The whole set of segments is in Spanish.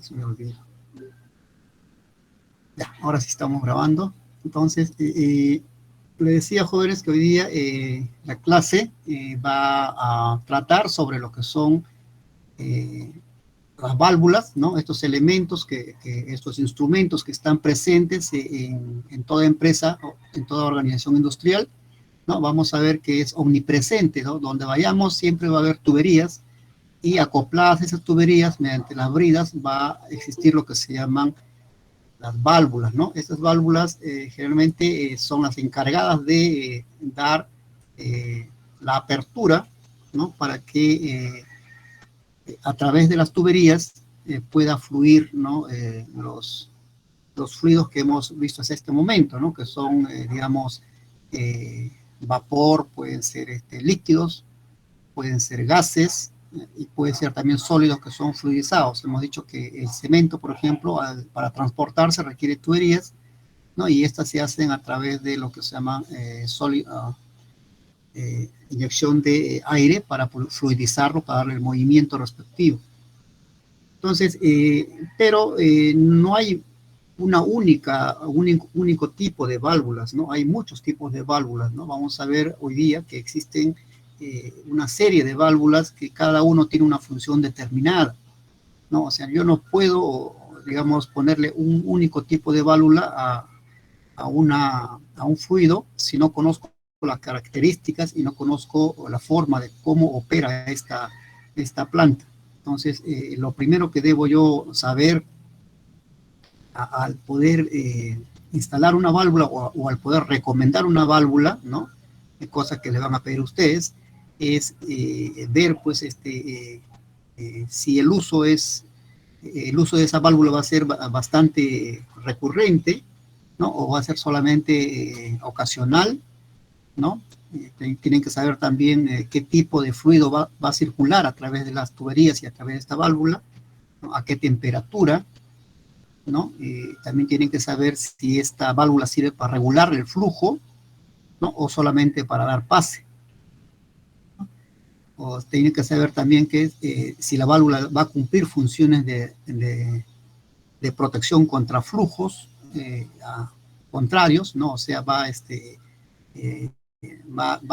Se me olvidó. Ya, ahora sí estamos grabando. Entonces, le decía, jóvenes, que hoy día la clase va a tratar sobre lo que son las válvulas, ¿no? Estos elementos, estos instrumentos que están presentes en toda empresa, en toda organización industrial, ¿no? Vamos a ver que es omnipresente, ¿no? Donde vayamos siempre va a haber tuberías y acopladas a esas tuberías mediante las bridas va a existir lo que se llaman las válvulas, ¿no? Estas válvulas generalmente son las encargadas de dar la apertura, ¿no? Para que a través de las tuberías pueda fluir, ¿no? Los fluidos que hemos visto hasta este momento, ¿no? Que son, digamos, vapor, pueden ser líquidos, pueden ser gases y pueden ser también sólidos que son fluidizados. Hemos dicho que el cemento, por ejemplo, para transportarse requiere tuberías, ¿no? Y estas se hacen a través de lo que se llama inyección de aire para fluidizarlo, para darle el movimiento respectivo. Entonces, pero no hay un único tipo de válvulas, ¿no? Hay muchos tipos de válvulas, ¿no? Vamos a ver hoy día que existen una serie de válvulas que cada uno tiene una función determinada, ¿no? O sea, yo no puedo, digamos, ponerle un único tipo de válvula a un fluido si no conozco las características y no conozco la forma de cómo opera esta planta. Entonces, lo primero que debo yo saber al poder instalar una válvula o al poder recomendar una válvula, ¿no? Cosa que le van a pedir a ustedes, es ver, pues, si el uso de esa válvula va a ser bastante recurrente, ¿no? O va a ser solamente ocasional, ¿no? Tienen que saber también qué tipo de fluido va a circular a través de las tuberías y a través de esta válvula, ¿no? A qué temperatura, ¿no? También tienen que saber si esta válvula sirve para regular el flujo, ¿no? O solamente para dar pase, ¿no? O tienen que saber también que si la válvula va a cumplir funciones de protección contra flujos contrarios, ¿no? O sea, va a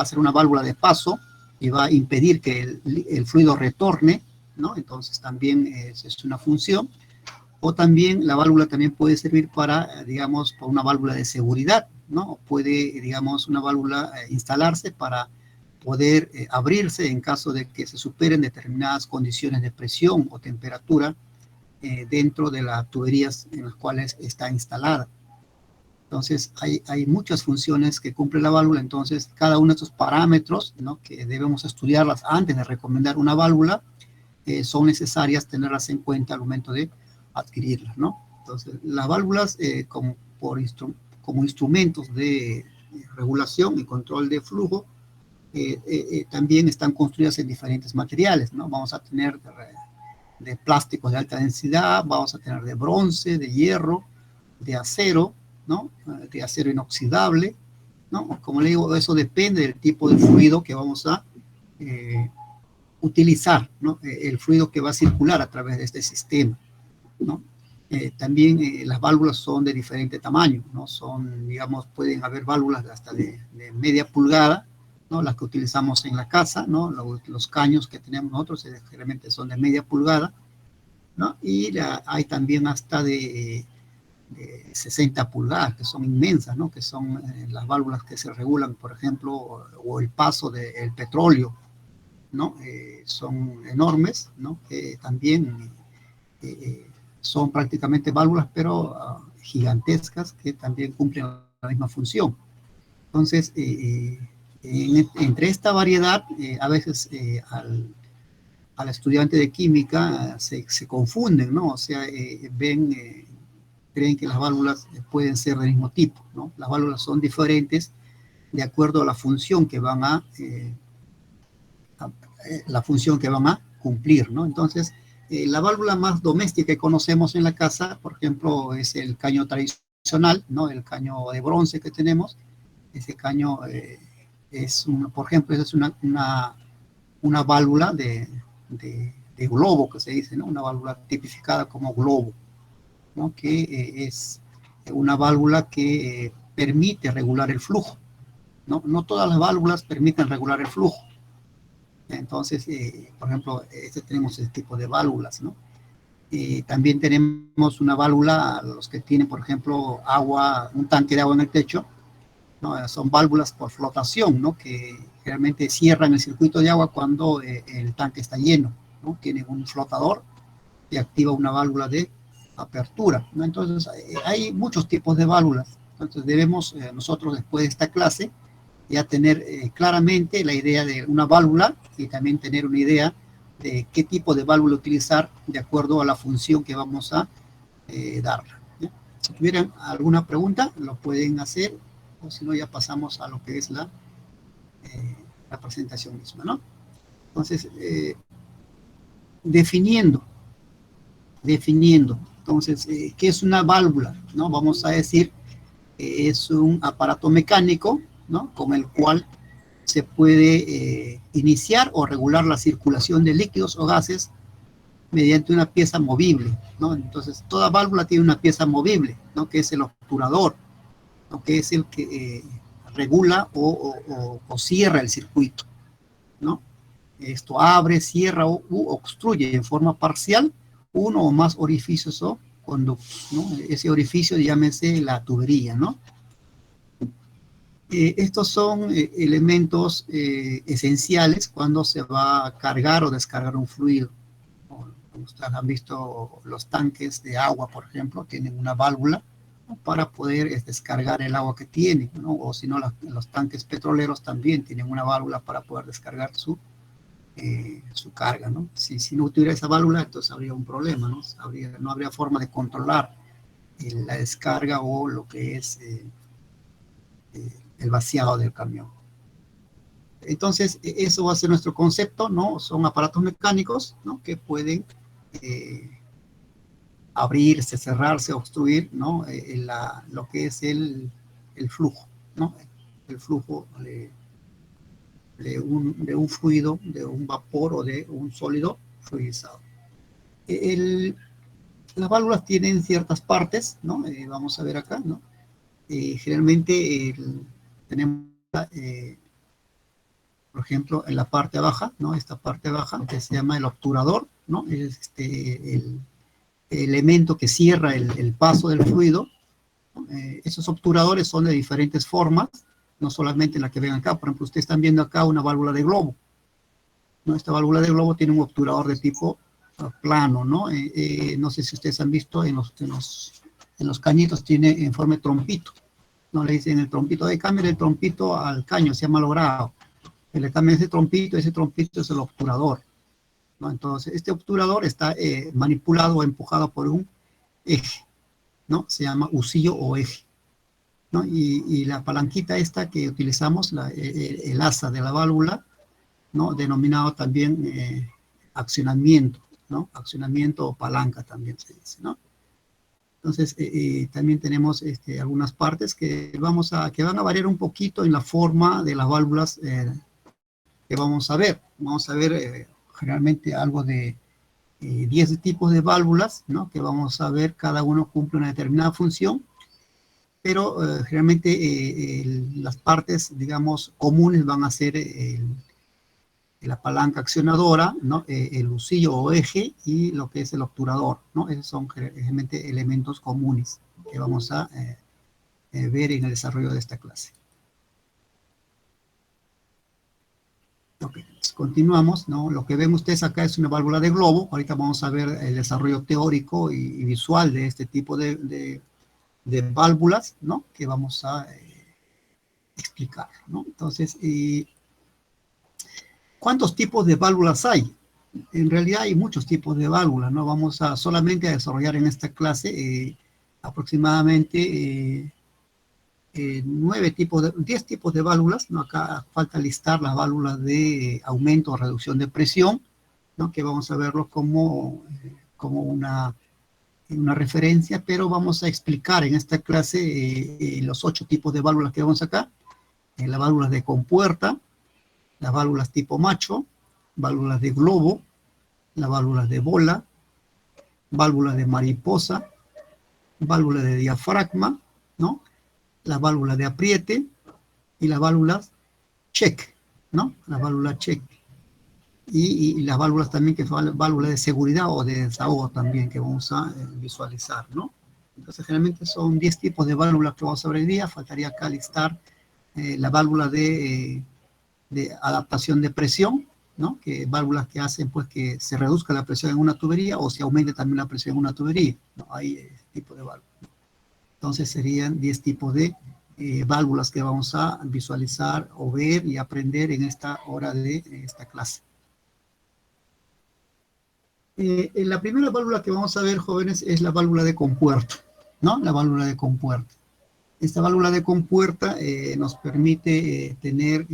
ser una válvula de paso y va a impedir que el fluido retorne, ¿no? Entonces también es una función. O también la válvula también puede servir para, digamos, para una válvula de seguridad, ¿no? Puede, digamos, una válvula instalarse para poder abrirse en caso de que se superen determinadas condiciones de presión o temperatura dentro de las tuberías en las cuales está instalada. Entonces, hay muchas funciones que cumple la válvula, entonces cada uno de estos parámetros, ¿no? Que debemos estudiarlas antes de recomendar una válvula, son necesarias tenerlas en cuenta al momento de adquirirlas, ¿no? Entonces, las válvulas como instrumentos de regulación y control de flujo también están construidas en diferentes materiales, ¿no? Vamos a tener de plásticos de alta densidad, vamos a tener de bronce, de hierro, de acero, ¿no? De acero inoxidable, ¿no? Como le digo, eso depende del tipo de fluido que vamos a utilizar, ¿no? El fluido que va a circular a través de este sistema, ¿no? También las válvulas son de diferente tamaño, ¿no? Son, digamos, pueden haber válvulas hasta de media pulgada, ¿no? Las que utilizamos en la casa, ¿no? Los caños que tenemos nosotros generalmente son de media pulgada, ¿no? Y hay también hasta de 60 pulgadas, que son inmensas, ¿no? Que son las válvulas que se regulan, por ejemplo, o el paso del petróleo, ¿no? Son enormes, ¿no? También son prácticamente válvulas, pero gigantescas, que también cumplen la misma función. Entonces, entre esta variedad, a veces al estudiante de química se confunden, ¿no? O sea, creen que las válvulas pueden ser del mismo tipo, ¿no? Las válvulas son diferentes de acuerdo a la función que van a cumplir, ¿no? Entonces, la válvula más doméstica que conocemos en la casa, por ejemplo, es el caño tradicional, ¿no? El caño de bronce que tenemos. Ese caño por ejemplo, es una válvula de de globo, que se dice, ¿no? Una válvula tipificada como globo, ¿no? Que es una válvula que permite regular el flujo, ¿no? No todas las válvulas permiten regular el flujo. Entonces, por ejemplo, tenemos este tipo de válvulas, ¿no? También tenemos una válvula, los que tienen, por ejemplo, agua, un tanque de agua en el techo, ¿no? Son válvulas por flotación, ¿no? Que realmente cierran el circuito de agua cuando el tanque está lleno, ¿no? Tienen un flotador y activa una válvula de apertura, ¿no? Entonces, hay muchos tipos de válvulas. Entonces, debemos nosotros, después de esta clase, ya tener claramente la idea de una válvula y también tener una idea de qué tipo de válvula utilizar de acuerdo a la función que vamos a darla, ¿ya? Si tuvieran alguna pregunta, lo pueden hacer, o si no, ya pasamos a lo que es la presentación misma, ¿no? Entonces, definiendo, entonces, ¿qué es una válvula? ¿No? Vamos a decir que es un aparato mecánico, ¿no? Con el cual se puede iniciar o regular la circulación de líquidos o gases mediante una pieza movible, ¿no? Entonces, toda válvula tiene una pieza movible, ¿no? Que es el obturador, ¿no? Que es el que regula o cierra el circuito, ¿no? Esto abre, cierra u obstruye en forma parcial uno o más orificios o conductos, ¿no? Ese orificio llámese la tubería, ¿no? Estos son elementos esenciales cuando se va a cargar o descargar un fluido. Ustedes han visto los tanques de agua, por ejemplo, tienen una válvula, ¿no? Para poder descargar el agua que tienen, ¿no? O si no, los tanques petroleros también tienen una válvula para poder descargar su carga, ¿no? Si no tuviera esa válvula, entonces habría un problema, ¿no? No habría forma de controlar la descarga o lo que es el vaciado del camión. Entonces, eso va a ser nuestro concepto, ¿no? Son aparatos mecánicos, ¿no? Que pueden abrirse, cerrarse, obstruir, ¿no? Lo que es el flujo, ¿no? El flujo de un fluido, de un vapor o de un sólido fluidizado. Las válvulas tienen ciertas partes, ¿no? Vamos a ver acá, ¿no? Generalmente tenemos, por ejemplo, en la parte baja, ¿no? Esta parte baja que se llama el obturador, ¿no? Es el elemento que cierra el paso del fluido. Esos obturadores son de diferentes formas, no solamente la que ven acá. Por ejemplo, ustedes están viendo acá una válvula de globo, ¿no? Esta válvula de globo tiene un obturador de tipo plano, ¿no? No sé si ustedes han visto en los cañitos tiene en forma de trompito, ¿no? Le dicen el trompito de cambio, el trompito al caño, se llama logrado. Le cambia ese trompito es el obturador, ¿no? Entonces, este obturador está manipulado o empujado por un eje, ¿no? Se llama husillo o eje, ¿no? Y la palanquita esta que utilizamos, el asa de la válvula, ¿no? Denominado también accionamiento, ¿no? Accionamiento o palanca también se dice, ¿no? Entonces, también tenemos algunas partes que van a variar un poquito en la forma de las válvulas que vamos a ver. Vamos a ver generalmente algo de 10 tipos de válvulas, ¿no? Que vamos a ver, cada uno cumple una determinada función, pero generalmente las partes, digamos, comunes van a ser la palanca accionadora, ¿no? El husillo o eje y lo que es el obturador, ¿no? Esos son generalmente elementos comunes que vamos a ver en el desarrollo de esta clase. Ok, pues continuamos, ¿no? Lo que ven ustedes acá es una válvula de globo. Ahorita vamos a ver el desarrollo teórico y visual de este tipo de válvulas, ¿no? Que vamos a explicar, ¿no? Entonces, ¿cuántos tipos de válvulas hay? En realidad hay muchos tipos de válvulas, ¿no? Vamos a solamente a desarrollar en esta clase aproximadamente 10 tipos de válvulas, ¿no? Acá falta listar las válvulas de aumento o reducción de presión, ¿no? Que vamos a verlo como una referencia, pero vamos a explicar en esta clase los 8 tipos de válvulas que vemos acá, las válvulas de compuerta, las válvulas tipo macho, válvulas de globo, la válvula de bola, válvula de mariposa, válvula de diafragma, ¿no? La válvula de apriete y las válvulas check, ¿no? La válvula check. Y las válvulas también que son válvulas de seguridad o de desahogo también que vamos a visualizar, ¿no? Entonces generalmente son 10 tipos de válvulas que vamos a ver hoy día. Faltaría acá listar la válvula de adaptación de presión, ¿no? Que válvulas que hacen pues que se reduzca la presión en una tubería o se aumente también la presión en una tubería, ¿no? Hay este tipo de válvulas. Entonces serían 10 tipos de válvulas que vamos a visualizar o ver y aprender en esta hora de esta clase. La primera válvula que vamos a ver, jóvenes, es la válvula de compuerta, ¿no? La válvula de compuerta. Esta válvula de compuerta nos permite tener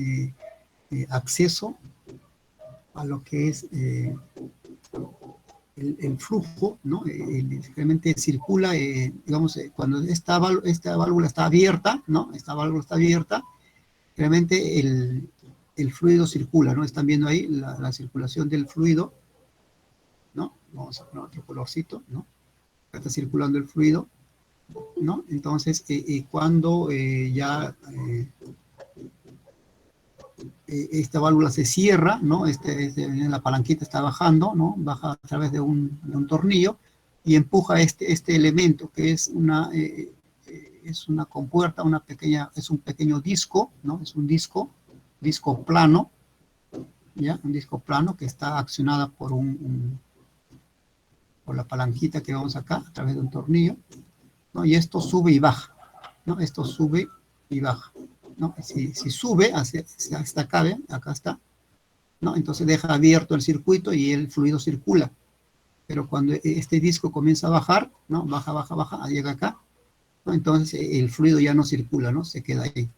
acceso a lo que es el flujo, ¿no? Realmente circula, digamos, cuando esta válvula está abierta, ¿no? Esta válvula está abierta, realmente el fluido circula, ¿no? Están viendo ahí la circulación del fluido, ¿no? Vamos a poner otro colorcito, ¿no? Acá está circulando el fluido, ¿no? Entonces, cuando ya esta válvula se cierra, ¿no? La palanquita está bajando, ¿no? Baja a través de un tornillo y empuja este elemento que es una compuerta, es un pequeño disco, ¿no? Es un disco plano, ¿ya? Un disco plano que está accionada por la palanquita que vemos acá a través de un tornillo, ¿no? Y esto sube y baja, ¿no? Esto sube y baja, ¿no? Si sube hasta acá, ¿ven? Acá está, ¿no? Entonces deja abierto el circuito y el fluido circula. Pero cuando este disco comienza a bajar, ¿no? Baja, baja, baja, llega acá, ¿no? Entonces el fluido ya no circula, ¿no? Se queda ahí,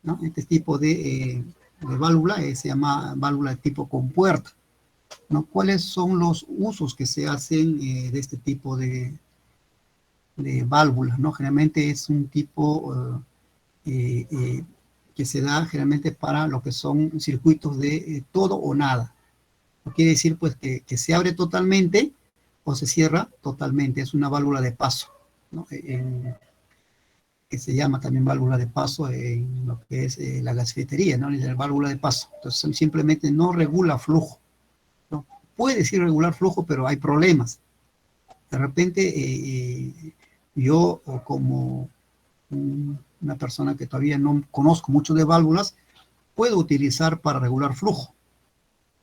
¿no? Este tipo de válvula se llama válvula de tipo compuerta, ¿no? ¿Cuáles son los usos que se hacen de este tipo de válvulas, ¿no? Generalmente es un tipo que se da generalmente para lo que son circuitos de todo o nada. No quiere decir pues que se abre totalmente o se cierra totalmente. Es una válvula de paso, ¿no? Que se llama también válvula de paso en lo que es la gasifitería, ¿no? Es la válvula de paso. Entonces simplemente no regula flujo, ¿no? Puede sí regular flujo, pero hay problemas. De repente yo como una persona que todavía no conozco mucho de válvulas, puedo utilizar para regular flujo,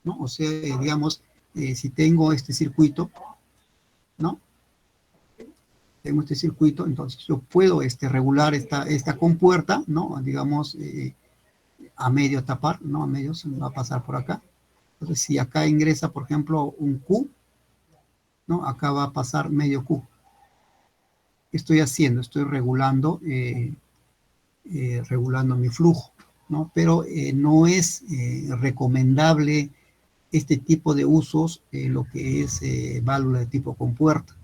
¿no? O sea, digamos, si tengo este circuito, ¿no? Tengo este circuito, entonces yo puedo regular esta compuerta, ¿no? Digamos, a medio tapar, ¿no? A medio se me va a pasar por acá. Entonces, si acá ingresa, por ejemplo, un Q, ¿no? Acá va a pasar medio Q. ¿Qué estoy haciendo? Estoy regulando mi flujo, ¿no? Pero no es recomendable este tipo de usos, lo que es válvula de tipo compuerta.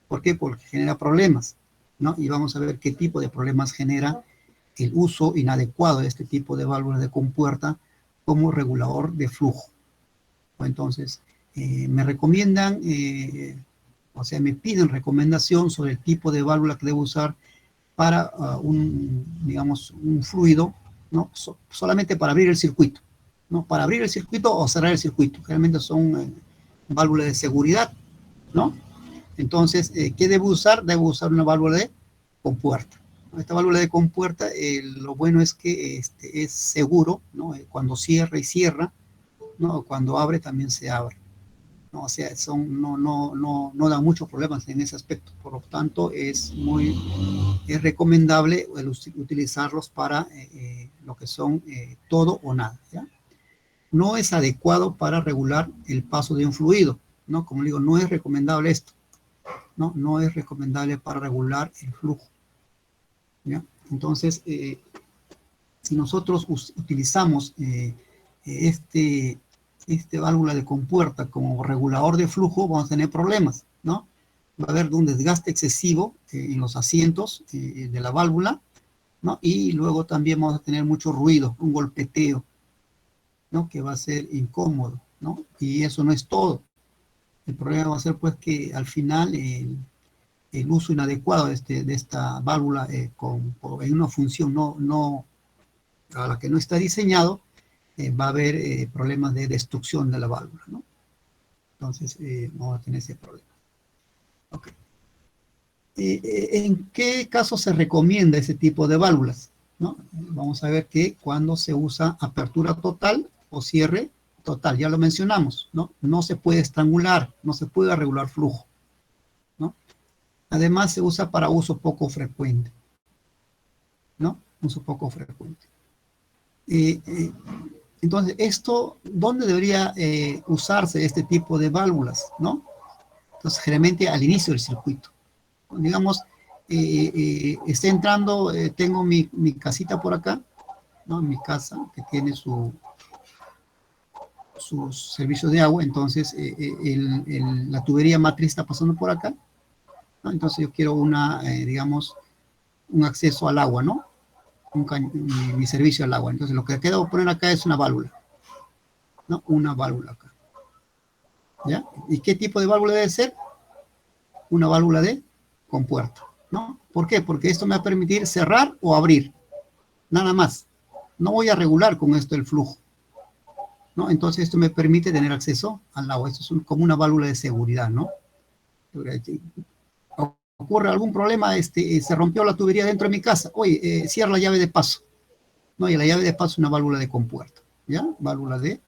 ¿Por qué? Porque genera problemas, ¿no? Y vamos a ver qué tipo de problemas genera el uso inadecuado de este tipo de válvula de compuerta como regulador de flujo. Entonces, me recomiendan, o sea, me piden recomendación sobre el tipo de válvula que debo usar para digamos, un fluido, ¿no? Solamente para abrir el circuito, ¿no? Para abrir el circuito o cerrar el circuito. Realmente son válvulas de seguridad, ¿no? Entonces, ¿qué debo usar? Debo usar una válvula de compuerta. Esta válvula de compuerta, lo bueno es que es seguro, ¿no? Cuando cierra y cierra, ¿no? Cuando abre también se abre, ¿no? O sea, no da muchos problemas en ese aspecto. Por lo tanto, es recomendable utilizarlos para lo que son todo o nada, ¿ya? No es adecuado para regular el paso de un fluido, ¿no? Como digo, no es recomendable esto, ¿no? No es recomendable para regular el flujo, ¿ya? Entonces, si nosotros utilizamos este válvula de compuerta como regulador de flujo, vamos a tener problemas, ¿no? Va a haber un desgaste excesivo en los asientos de la válvula, ¿no? Y luego también vamos a tener mucho ruido, un golpeteo, ¿no? Que va a ser incómodo, ¿no? Y eso no es todo. El problema va a ser pues que al final el uso inadecuado de esta válvula en una función a la que no está diseñado, va a haber problemas de destrucción de la válvula, ¿no? Entonces, vamos a tener ese problema. Okay. ¿En qué caso se recomienda ese tipo de válvulas? ¿No? Vamos a ver que cuando se usa apertura total o cierre total, ya lo mencionamos, ¿no? No se puede estrangular, no se puede regular flujo, ¿no? Además se usa para uso poco frecuente, ¿no? Uso poco frecuente. Entonces, ¿dónde debería usarse este tipo de válvulas, ¿no? Entonces, generalmente al inicio del circuito. Digamos, está entrando, tengo mi casita por acá, ¿no? Mi casa, que tiene sus servicios de agua, entonces la tubería matriz está pasando por acá, ¿no? Entonces yo quiero digamos, un acceso al agua, ¿no? Mi servicio al agua. Entonces lo que quiero poner acá es una válvula, ¿no? Una válvula acá, ¿ya? ¿Y qué tipo de válvula debe ser? Una válvula de compuerta, ¿no? ¿Por qué? Porque esto me va a permitir cerrar o abrir, nada más. No voy a regular con esto el flujo, ¿no? Entonces esto me permite tener acceso al agua. Esto es como una válvula de seguridad, ¿no? Ocurre algún problema, se rompió la tubería dentro de mi casa. Oye, cierra la llave de paso. No, y la llave de paso es una válvula de compuerta, ¿ya? Válvula de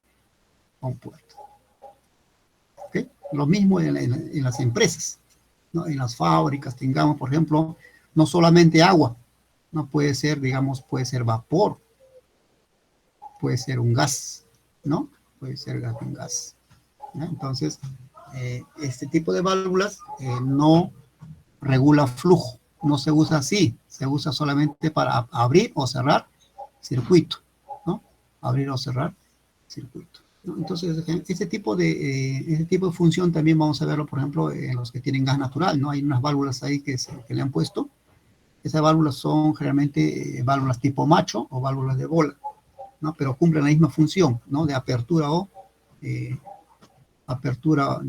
compuerta. ¿Okay? Lo mismo en las empresas, ¿no? En las fábricas tengamos, por ejemplo, no solamente agua, no puede ser, digamos, puede ser vapor, puede ser un gas, ¿no? Puede ser un gas. ¿No? Entonces, este tipo de válvulas no regula flujo, no se usa así, se usa solamente para abrir o cerrar circuito, ¿no? Abrir o cerrar circuito, ¿no? Entonces, este tipo de función también vamos a verlo, por ejemplo, en los que tienen gas natural, ¿no? Hay unas válvulas ahí que le han puesto. Esas válvulas son generalmente válvulas tipo macho o válvulas de bola, ¿no? Pero cumplen la misma función, ¿no? De apertura o apertura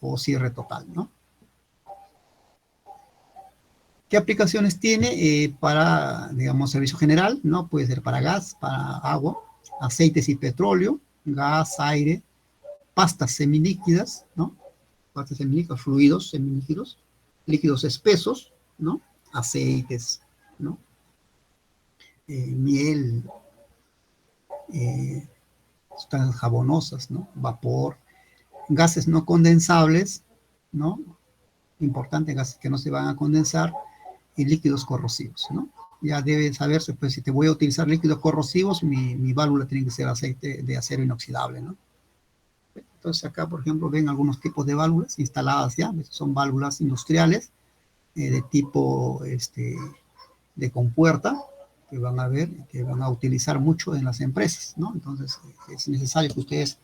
o cierre total, ¿no? ¿Qué aplicaciones tiene para, digamos, servicio general? ¿No? Puede ser para gas, para agua, aceites y petróleo, gas, aire, pastas semilíquidas, ¿no? Pastas semilíquidas, fluidos semilíquidos, líquidos espesos, ¿no? Aceites, ¿no? Miel, sustancias jabonosas, ¿no? Vapor, gases no condensables, ¿no? Importante, gases que no se van a condensar, y líquidos corrosivos, ¿no? Ya debe saberse, pues, si te voy a utilizar líquidos corrosivos, mi válvula tiene que ser aceite de acero inoxidable, ¿no? Entonces acá, por ejemplo, ven algunos tipos de válvulas instaladas ya, son válvulas industriales de tipo de compuerta, que van a ver, que van a utilizar mucho en las empresas, ¿no? Entonces es necesario que ustedes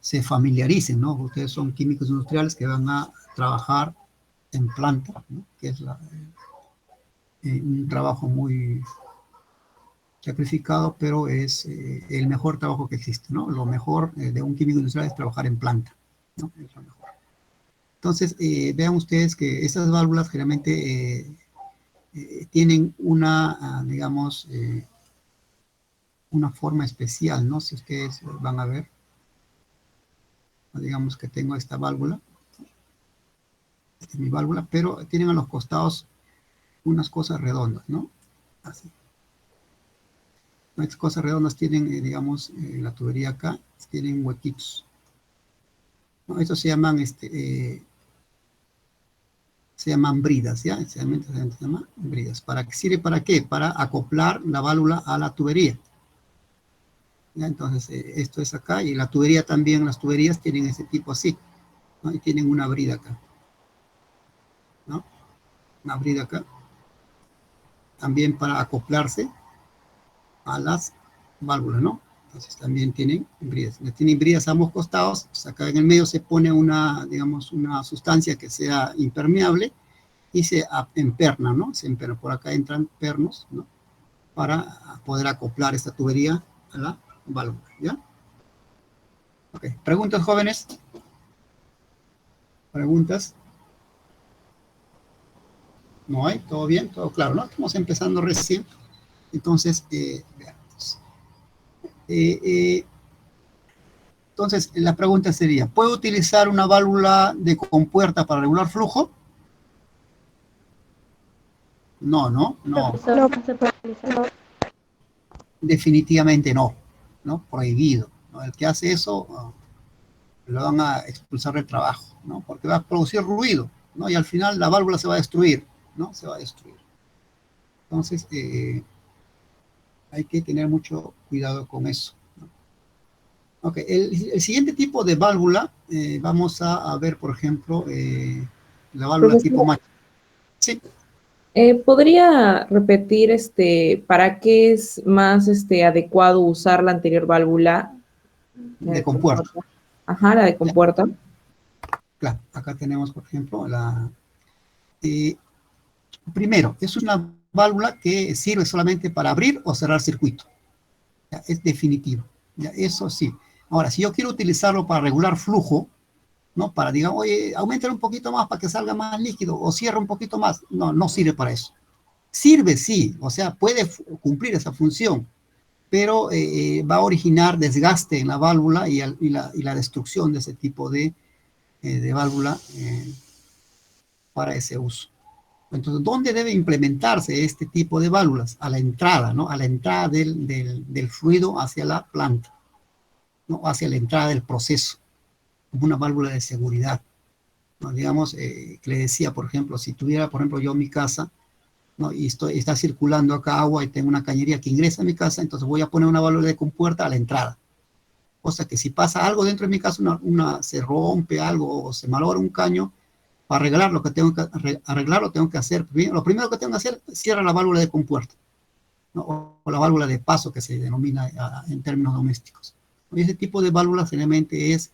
se familiaricen, ¿no? Ustedes son químicos industriales que van a trabajar en planta, ¿no? Que es un trabajo muy sacrificado, pero es el mejor trabajo que existe, ¿no? Lo mejor de un químico industrial es trabajar en planta, ¿no? Es lo mejor. Entonces, vean ustedes que estas válvulas generalmente tienen digamos, una forma especial, ¿no? Si ustedes van a ver, digamos que tengo esta válvula, esta es mi válvula, pero tienen a los costados unas cosas redondas, ¿no? Así. Estas cosas redondas tienen, digamos, la tubería acá, tienen huequitos, ¿no? Estos se llaman bridas, ¿ya? Se llaman bridas. ¿Sirve para qué? Para acoplar la válvula a la tubería. ¿Ya? Entonces, esto es acá, y la tubería también, las tuberías tienen ese tipo así, ¿no? Y tienen una brida acá, ¿no? Una brida acá, también para acoplarse a las válvulas, ¿no? Entonces también tienen bridas. Tienen bridas a ambos costados, pues acá en el medio se pone digamos, una sustancia que sea impermeable y se emperna, ¿no? Se emperna. Por acá entran pernos, ¿no? Para poder acoplar esta tubería a la válvula, ¿ya? Ok, preguntas, jóvenes. ¿Preguntas? ¿No hay? ¿Todo bien? ¿Todo claro? ¿No? Estamos empezando recién. Entonces, veamos. Eh, eh, entonces, la pregunta sería, ¿puedo utilizar una válvula de compuerta para regular flujo? No, no, no. Profesor, no se puede utilizar. Definitivamente no, ¿no? Prohibido, ¿no? El que hace eso lo van a expulsar del trabajo, ¿no? Porque va a producir ruido, ¿no? Y al final la válvula se va a destruir, ¿no? Se va a destruir. Entonces, hay que tener mucho cuidado con eso, ¿no? Ok, el siguiente tipo de válvula, vamos a ver, por ejemplo, la válvula tipo Profesor, match. Sí, ¿podría repetir para qué es más adecuado usar la anterior válvula, la de de compuerta. compuerta? Ajá, la de ¿Ya? compuerta. Claro, acá tenemos, por ejemplo, eh, primero, es una válvula que sirve solamente para abrir o cerrar circuito. ¿Ya? Es definitivo. ¿Ya? Eso sí. Ahora, si yo quiero utilizarlo para regular flujo, ¿no? Para, digamos, oye, aumentar un poquito más para que salga más líquido o cierra un poquito más. No, no sirve para eso. Sirve, sí, o sea, puede cumplir esa función, pero va a originar desgaste en la válvula y la destrucción de ese tipo de válvula para ese uso. Entonces, ¿dónde debe implementarse este tipo de válvulas? A la entrada, ¿no? A la entrada del fluido hacia la planta, ¿no? Hacia la entrada del proceso, como una válvula de seguridad, ¿no? Digamos, que le decía, por ejemplo, si tuviera, por ejemplo, yo mi casa, ¿no? Y está circulando acá agua y tengo una cañería que ingresa a mi casa, entonces voy a poner una válvula de compuerta a la entrada. Cosa que si pasa algo dentro de mi casa, se rompe algo o se malogra un caño, para arreglar lo que tengo que arreglar, lo tengo que hacer. Lo primero que tengo que hacer, cierra la válvula de compuerta, ¿no? O la válvula de paso que se denomina en términos domésticos. Y ese tipo de válvula generalmente es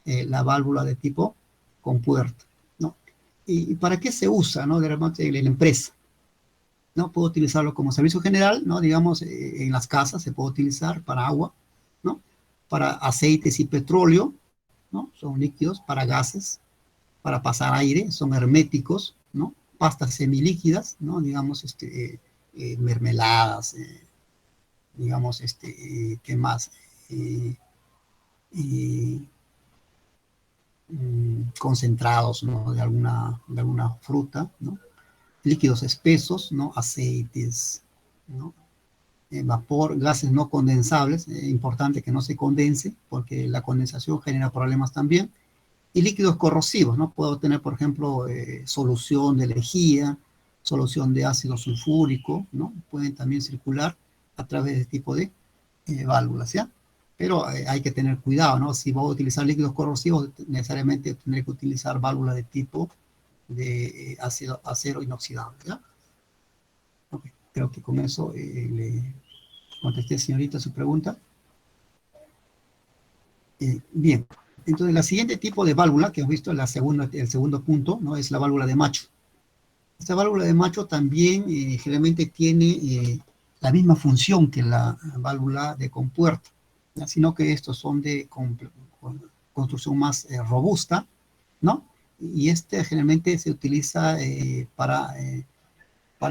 la válvula de tipo compuerta, ¿no? ¿Y para qué se usa, ¿no? De repente en la empresa, ¿no? Puedo utilizarlo como servicio general, ¿no? Digamos, en las casas se puede utilizar para agua, ¿no? Para aceites y petróleo, ¿no? Son líquidos, para gases, para pasar aire, son herméticos, ¿no? Pastas semilíquidas, ¿no? Digamos, mermeladas, digamos, ¿qué más? Eh, eh, concentrados, ¿no? De alguna fruta, ¿no? Líquidos espesos, ¿no? Aceites, ¿no? Vapor, gases no condensables, importante que no se condense, porque la condensación genera problemas también, y líquidos corrosivos, ¿no? Puedo tener, por ejemplo, solución de lejía, solución de ácido sulfúrico, ¿no? Pueden también circular a través de este tipo de válvulas, ¿ya? Pero hay que tener cuidado, ¿no? Si voy a utilizar líquidos corrosivos, necesariamente tendré que utilizar válvulas de tipo de acero inoxidable, ¿ya? Okay. Creo que con eso le contesté, señorita, su pregunta. Bien, entonces la siguiente tipo de válvula que hemos visto, el segundo punto, ¿no? Es la válvula de Macho. Esta válvula de Macho también generalmente tiene la misma función que la válvula de compuerta, ¿ya? Sino que estos son de construcción más robusta, ¿no? Y este generalmente se utiliza para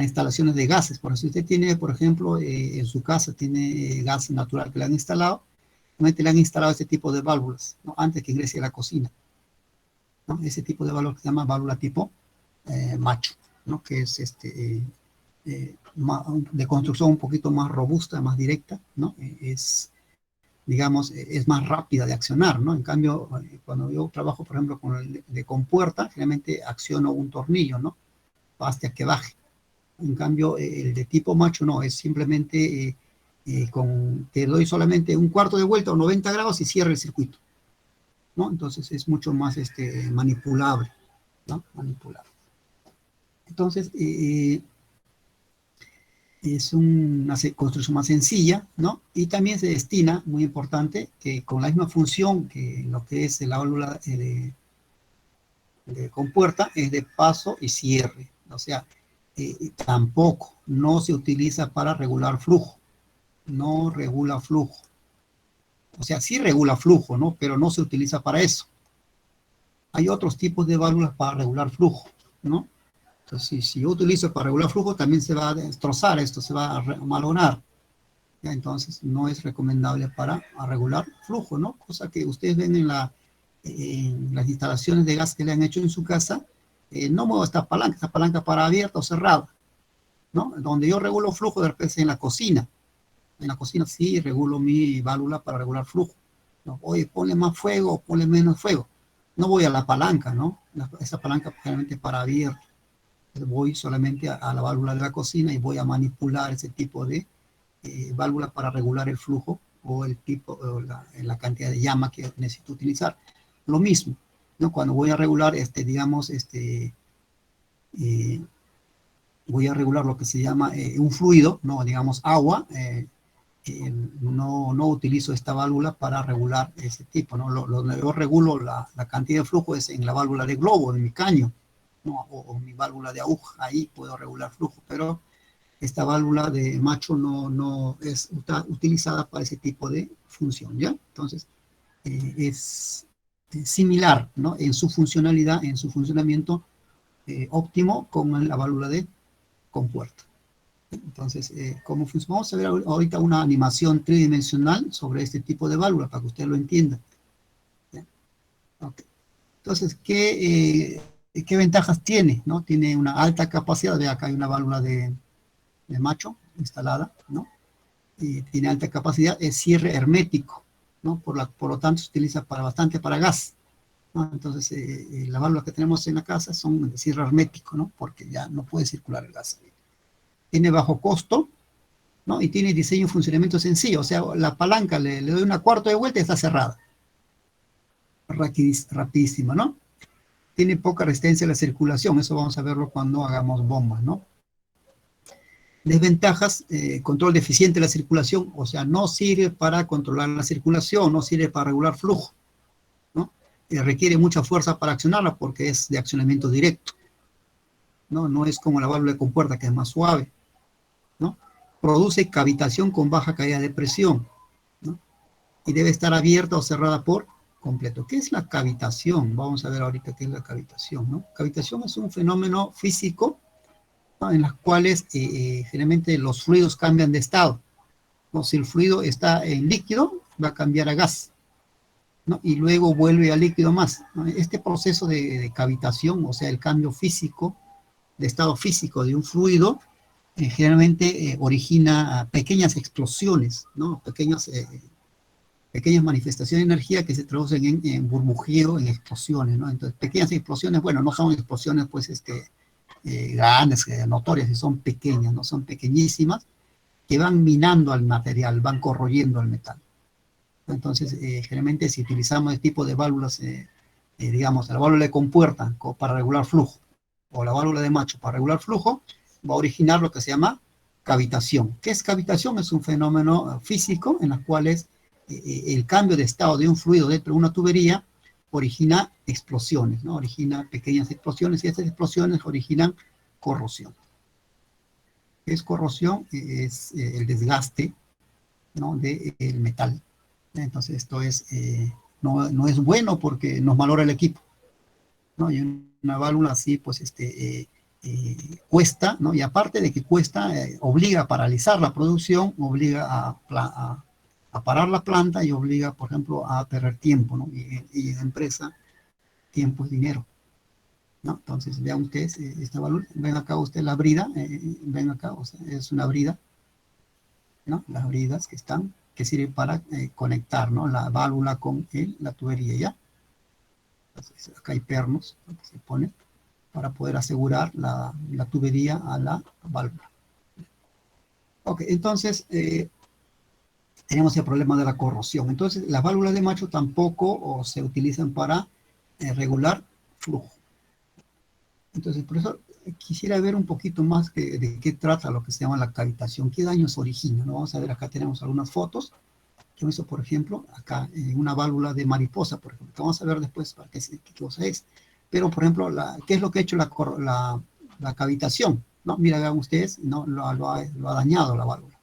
instalaciones de gases. Por si usted tiene, por ejemplo, en su casa tiene gas natural que le han instalado, le han instalado este tipo de válvulas, ¿no? Antes que ingrese a la cocina, ¿no? Ese tipo de válvula que se llama válvula tipo Macho, ¿no? Que es de construcción un poquito más robusta, más directa, ¿no? Digamos, es más rápida de accionar, ¿no? En cambio, cuando yo trabajo, por ejemplo, con el de compuerta, generalmente acciono un tornillo, ¿no? Hasta que baje. En cambio, el de tipo Macho no, es simplemente te doy solamente un cuarto de vuelta o 90 grados y cierra el circuito, ¿no? Entonces es mucho más manipulable, ¿no? Manipulable. Entonces, es una construcción más sencilla, ¿no? Y también se destina, muy importante, que con la misma función que lo que es la válvula de compuerta, es de paso y cierre. O sea, tampoco no se utiliza para regular flujo, no regula flujo. O sea, sí regula flujo, ¿no? Pero no se utiliza para eso. hay otros tipos de válvulas para regular flujo, ¿no? Entonces, si yo utilizo para regular flujo, también se va a destrozar esto, se va a malograr. ¿Ya? Entonces, no es recomendable para regular flujo, ¿no? Cosa que ustedes ven en las instalaciones de gas que le han hecho en su casa, no muevo esta palanca para abierta o cerrada, ¿no? Donde yo regulo flujo de repente es en la cocina. En la cocina sí regulo mi válvula para regular flujo. ¿No? Oye, ponle más fuego o ponle menos fuego. No voy a la palanca, ¿no? Esa palanca generalmente para abierto. Voy solamente a la válvula de la cocina y voy a manipular ese tipo de válvula para regular el flujo o el tipo, o la cantidad de llama que necesito utilizar. Lo mismo, ¿no? Cuando voy a regular, digamos, eh, voy a regular lo que se llama un fluido, ¿no? Digamos agua, no utilizo esta válvula para regular ese tipo, ¿no? Yo regulo la cantidad de flujo es en la válvula de globo, en mi caño, ¿no? O mi válvula de aguja, ahí puedo regular flujo, pero esta válvula de macho no es utilizada para ese tipo de función, ¿ya? Entonces, es similar, ¿no? En su funcionalidad, en su funcionamiento óptimo con la válvula de compuerta. Entonces, ¿cómo funciona? Vamos a ver ahorita una animación tridimensional sobre este tipo de válvula para que usted lo entienda. ¿Ya? Okay. Entonces, ¿qué ventajas tiene? ¿No? Tiene una alta capacidad. Ve acá hay una válvula de macho instalada, ¿no? Y tiene alta capacidad, es cierre hermético, ¿no? Por lo tanto, se utiliza bastante para gas, ¿no? Entonces, las válvulas que tenemos en la casa son de cierre hermético, ¿no? Porque ya no puede circular el gas. Tiene bajo costo, ¿no? Y tiene diseño y funcionamiento sencillo, o sea, la palanca le doy una cuarta de vuelta y está cerrada. Rapidísima, ¿no? Tiene poca resistencia a la circulación, eso vamos a verlo cuando hagamos bombas, ¿no? Desventajas, control deficiente de la circulación, o sea, no sirve para controlar la circulación, no sirve para regular flujo, ¿no? Requiere mucha fuerza para accionarla porque es de accionamiento directo, ¿no? No es como la válvula de compuerta que es más suave, ¿no? Produce cavitación con baja caída de presión, ¿no? Y debe estar abierta o cerrada por completo. ¿Qué es la cavitación? Vamos a ver ahorita qué es la cavitación, ¿no? Cavitación es un fenómeno físico, ¿no? En las cuales generalmente los fluidos cambian de estado, ¿no? Si el fluido está en líquido, va a cambiar a gas, ¿no? Y luego vuelve a líquido más, ¿no? Este proceso de cavitación, o sea, el cambio físico, de estado físico de un fluido, generalmente origina pequeñas explosiones, ¿no? Pequeñas manifestaciones de energía que se traducen en burbujeo, en explosiones, ¿no? Entonces, pequeñas explosiones, bueno, no son explosiones, pues, grandes, notorias, y son pequeñas, ¿no? Son pequeñísimas, que van minando al material, van corroyendo al metal. Entonces, generalmente, si utilizamos este tipo de válvulas, digamos, la válvula de compuerta para regular flujo, o la válvula de macho para regular flujo, va a originar lo que se llama cavitación. ¿Qué es cavitación? Es un fenómeno físico en el cual el cambio de estado de un fluido dentro de una tubería origina explosiones, ¿no? Origina pequeñas explosiones y estas explosiones originan corrosión. ¿Qué es corrosión? Es el desgaste, ¿no? Del metal. Entonces esto no es bueno porque nos valora el equipo, ¿no? Y una válvula así, pues, cuesta, ¿no? Y aparte de que cuesta, obliga a paralizar la producción, obliga a parar la planta y obliga, por ejemplo, a perder tiempo, ¿no? Y la empresa, tiempo es dinero, ¿no? Entonces, vean ustedes esta válvula, ven acá usted la brida, ven acá, o sea, es una brida, ¿no? Las bridas que sirven para conectar, ¿no? La válvula con la tubería, ¿ya? Entonces, acá hay pernos, ¿no? Que se ponen para poder asegurar la tubería a la válvula. Ok, entonces tenemos el problema de la corrosión. Entonces, las válvulas de macho tampoco se utilizan para regular flujo. Entonces, por eso quisiera ver un poquito más de qué trata lo que se llama la cavitación, qué daños origina, ¿no? Vamos a ver, acá tenemos algunas fotos. Yo hice, por ejemplo, acá una válvula de mariposa, por ejemplo, que vamos a ver después para qué cosa es. Pero, por ejemplo, ¿qué es lo que ha hecho la cavitación? ¿No? Mira, vean ustedes, ¿no? Lo ha dañado la válvula,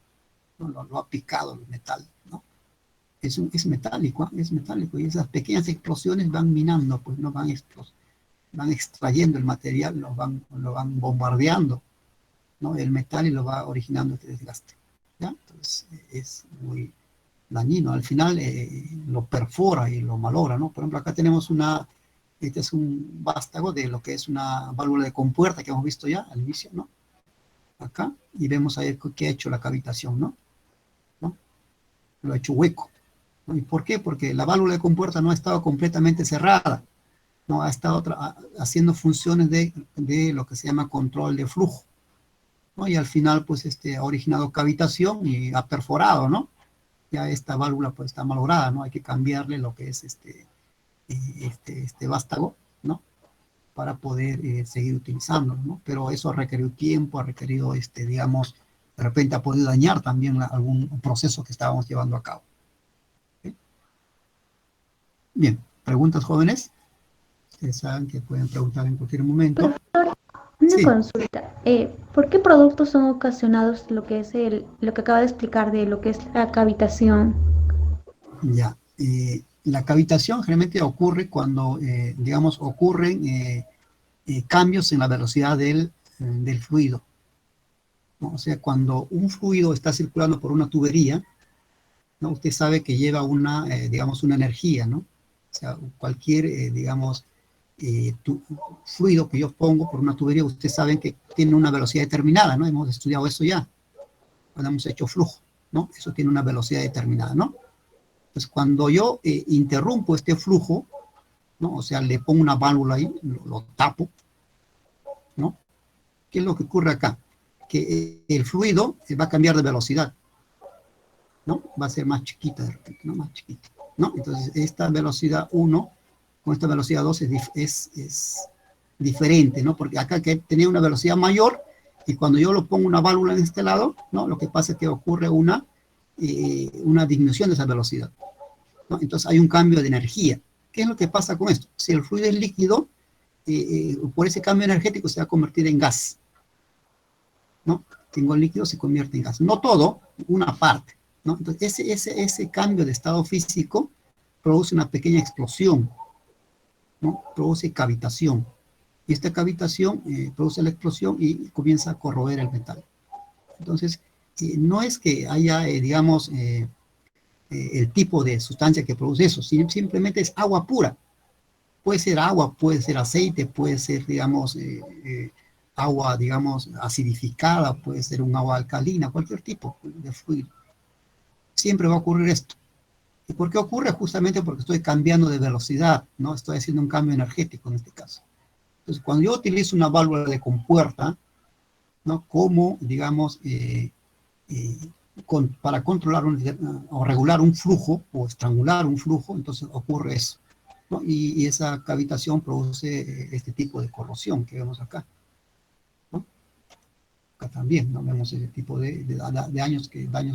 ¿no? Lo ha picado el metal, ¿no? Es metálico, es metálico, y esas pequeñas explosiones van minando, pues no van extrayendo el material, lo van bombardeando, ¿no? El metal y lo va originando este desgaste, ¿ya? Entonces es muy dañino, al final lo perfora y lo malogra, ¿no? Por ejemplo, acá tenemos este es un vástago de lo que es una válvula de compuerta que hemos visto ya al inicio, ¿no? Acá, y vemos ahí que ha hecho la cavitación, ¿no? ¿No? Lo ha hecho hueco, ¿no? ¿Y por qué? Porque la válvula de compuerta no ha estado completamente cerrada, ¿no? Ha estado haciendo funciones de lo que se llama control de flujo, ¿no? Y al final, pues, ha originado cavitación y ha perforado, ¿no? Ya esta válvula, pues, está malograda, ¿no? Hay que cambiarle lo que es este vástago, ¿no? Para poder seguir utilizándolo, ¿no? Pero eso ha requerido tiempo, ha requerido, digamos, de repente ha podido dañar también algún proceso que estábamos llevando a cabo. ¿Sí? Bien, preguntas, jóvenes. Ustedes saben que pueden preguntar en cualquier momento. Una Sí, consulta. ¿Por qué productos son ocasionados lo que es lo que acaba de explicar de lo que es la cavitación? ya. La cavitación generalmente ocurre cuando, digamos, ocurren cambios en la velocidad del fluido, ¿no? O sea, cuando un fluido está circulando por una tubería, ¿no? Usted sabe que lleva digamos, una energía, ¿no? O sea, cualquier, digamos, fluido que yo pongo por una tubería, ustedes saben que tiene una velocidad determinada, ¿no? Hemos estudiado eso ya, cuando hemos hecho flujo, ¿no? Eso tiene una velocidad determinada, ¿no? Pues cuando yo interrumpo este flujo, ¿no? O sea, le pongo una válvula ahí, lo tapo, ¿no? ¿Qué es lo que ocurre acá? Que el fluido va a cambiar de velocidad, ¿no? Va a ser más chiquita de repente, ¿no? Más chiquita, ¿no? Entonces, esta velocidad 1 con esta velocidad 2 es diferente, ¿no? Porque acá que tenía una velocidad mayor y cuando yo lo pongo una válvula en este lado, ¿no? Lo que pasa es que ocurre una disminución de esa velocidad, ¿no? Entonces, hay un cambio de energía. ¿Qué es lo que pasa con esto? Si el fluido es líquido, por ese cambio energético se va a convertir en gas, ¿no? Tengo el líquido, se convierte en gas. No todo, una parte, ¿no? Entonces, ese cambio de estado físico produce una pequeña explosión, ¿no? Produce cavitación. Y esta cavitación produce la explosión y comienza a corroer el metal. Entonces, no es que haya, digamos, el tipo de sustancia que produce eso, simplemente es agua pura. Puede ser agua, puede ser aceite, puede ser, digamos, agua, digamos, acidificada, puede ser un agua alcalina, cualquier tipo de fluido. Siempre va a ocurrir esto. ¿Y por qué ocurre? Justamente porque estoy cambiando de velocidad, ¿no? Estoy haciendo un cambio energético en este caso. Entonces, cuando yo utilizo una válvula de compuerta, ¿no? Como, digamos, eh, para controlar o regular un flujo o estrangular un flujo, entonces ocurre eso, ¿no? Y esa cavitación produce este tipo de corrosión que vemos acá, ¿no? Acá también, ¿no? Vemos ese tipo de daños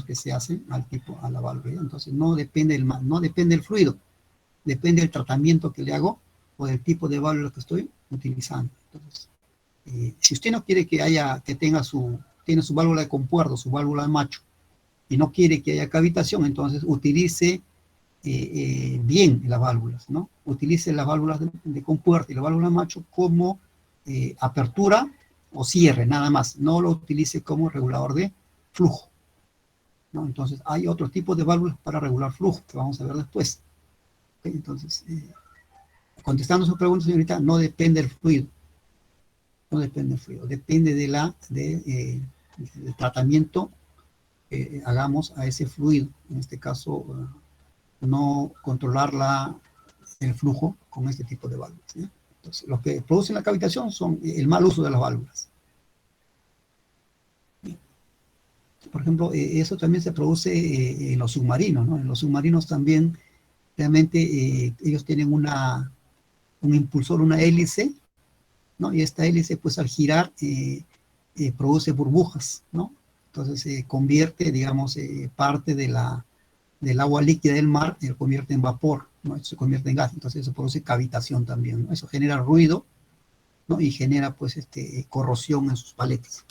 que se hacen a la válvula. Entonces no depende del fluido, depende del tratamiento que le hago o del tipo de válvula que estoy utilizando. Entonces, si usted no quiere que tiene su válvula de compuerta, su válvula de macho, y no quiere que haya cavitación, entonces utilice bien las válvulas, ¿no? Utilice las válvulas de compuerta y la válvula de macho como apertura o cierre, nada más. No lo utilice como regulador de flujo, ¿no? Entonces, hay otro tipo de válvulas para regular flujo, que vamos a ver después. ¿Okay? Entonces, contestando su pregunta, señorita, no depende del fluido. No depende del fluido, depende del tratamiento que hagamos a ese fluido. En este caso, no controlar el flujo con este tipo de válvulas, ¿sí? Entonces, lo que producen la cavitación son el mal uso de las válvulas. Por ejemplo, eso también se produce en los submarinos, ¿no? En los submarinos también, realmente, ellos tienen un impulsor, una hélice, ¿no? Y esta hélice, pues al girar, produce burbujas, ¿no? Entonces se convierte, digamos, parte del agua líquida del mar, se convierte en vapor, ¿no? Se convierte en gas, entonces eso produce cavitación también, ¿no? Eso genera ruido, ¿no? Y genera, pues, corrosión en sus paletas.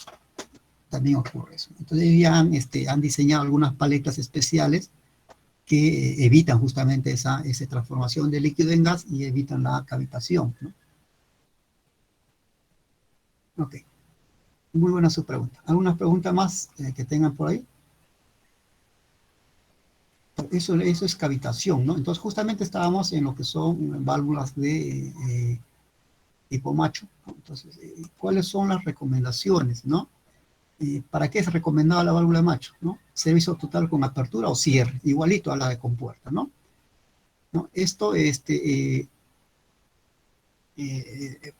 También ocurre eso. Entonces ya han diseñado algunas paletas especiales que evitan justamente esa transformación de líquido en gas y evitan la cavitación, ¿no? Ok, muy buena su pregunta. ¿Alguna pregunta más que tengan por ahí? Eso es cavitación, ¿no? Entonces justamente estábamos en lo que son válvulas de tipo macho, ¿no? Entonces, ¿cuáles son las recomendaciones, no? ¿Para qué es recomendada la válvula de macho, no? Servicio total con apertura o cierre, igualito a la de compuerta, ¿no? ¿No? Esto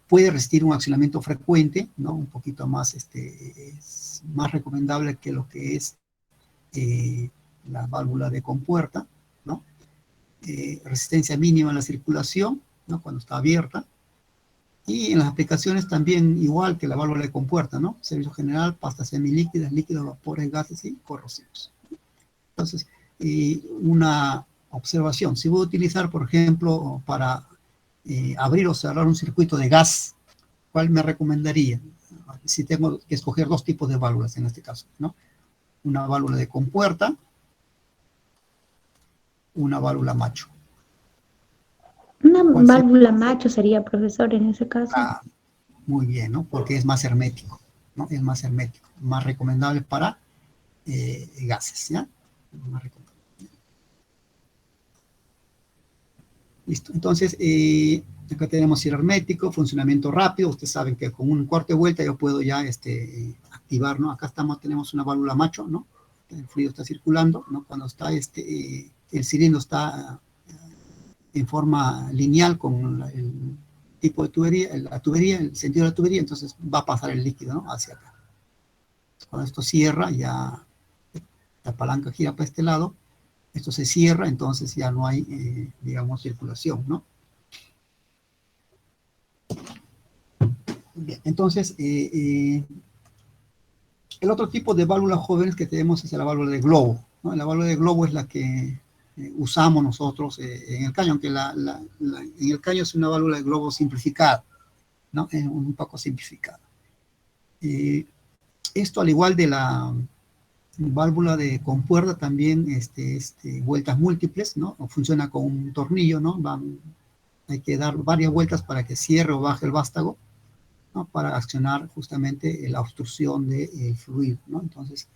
puede resistir un accionamiento frecuente, ¿no? Un poquito más, es más recomendable que lo que es la válvula de compuerta, ¿no? Resistencia mínima a la circulación, ¿no? Cuando está abierta. Y en las aplicaciones también igual que la válvula de compuerta, ¿no? Servicio general, pastas semilíquidas, líquidos, vapores, gases y corrosivos. Entonces, una observación, si voy a utilizar, por ejemplo, para abrir o cerrar un circuito de gas, ¿cuál me recomendaría? Si tengo que escoger dos tipos de válvulas en este caso, ¿no? Una válvula de compuerta, una válvula macho. Una ¿Cuál sería? válvula macho sería, profesor, en ese caso. Ah, muy bien, ¿no? Porque es más hermético, ¿no? Es más hermético, más recomendable para gases, ¿ya? Más recomendable. Listo, entonces, acá tenemos cierre hermético, funcionamiento rápido. Ustedes saben que con un cuarto de vuelta yo puedo ya activar, ¿no? Acá tenemos una válvula macho, ¿no? El fluido está circulando, ¿no? Cuando está el cilindro está en forma lineal con el tipo de tubería, la tubería, el sentido de la tubería, entonces va a pasar el líquido, ¿no? Hacia acá. Cuando esto cierra, ya la palanca gira para este lado, esto se cierra, entonces ya no hay, digamos, circulación, ¿no? Bien, entonces, el otro tipo de válvulas jóvenes que tenemos es la válvula de globo, ¿no? La válvula de globo es la que usamos nosotros en el caño, aunque en el caño es una válvula de globo simplificada, ¿no? Es un poco simplificada. Esto, al igual de la válvula de compuerta, también vueltas múltiples, ¿no? Funciona con un tornillo, ¿no? Hay que dar varias vueltas para que cierre o baje el vástago, ¿no? Para accionar justamente la obstrucción del fluido, ¿no? Entonces,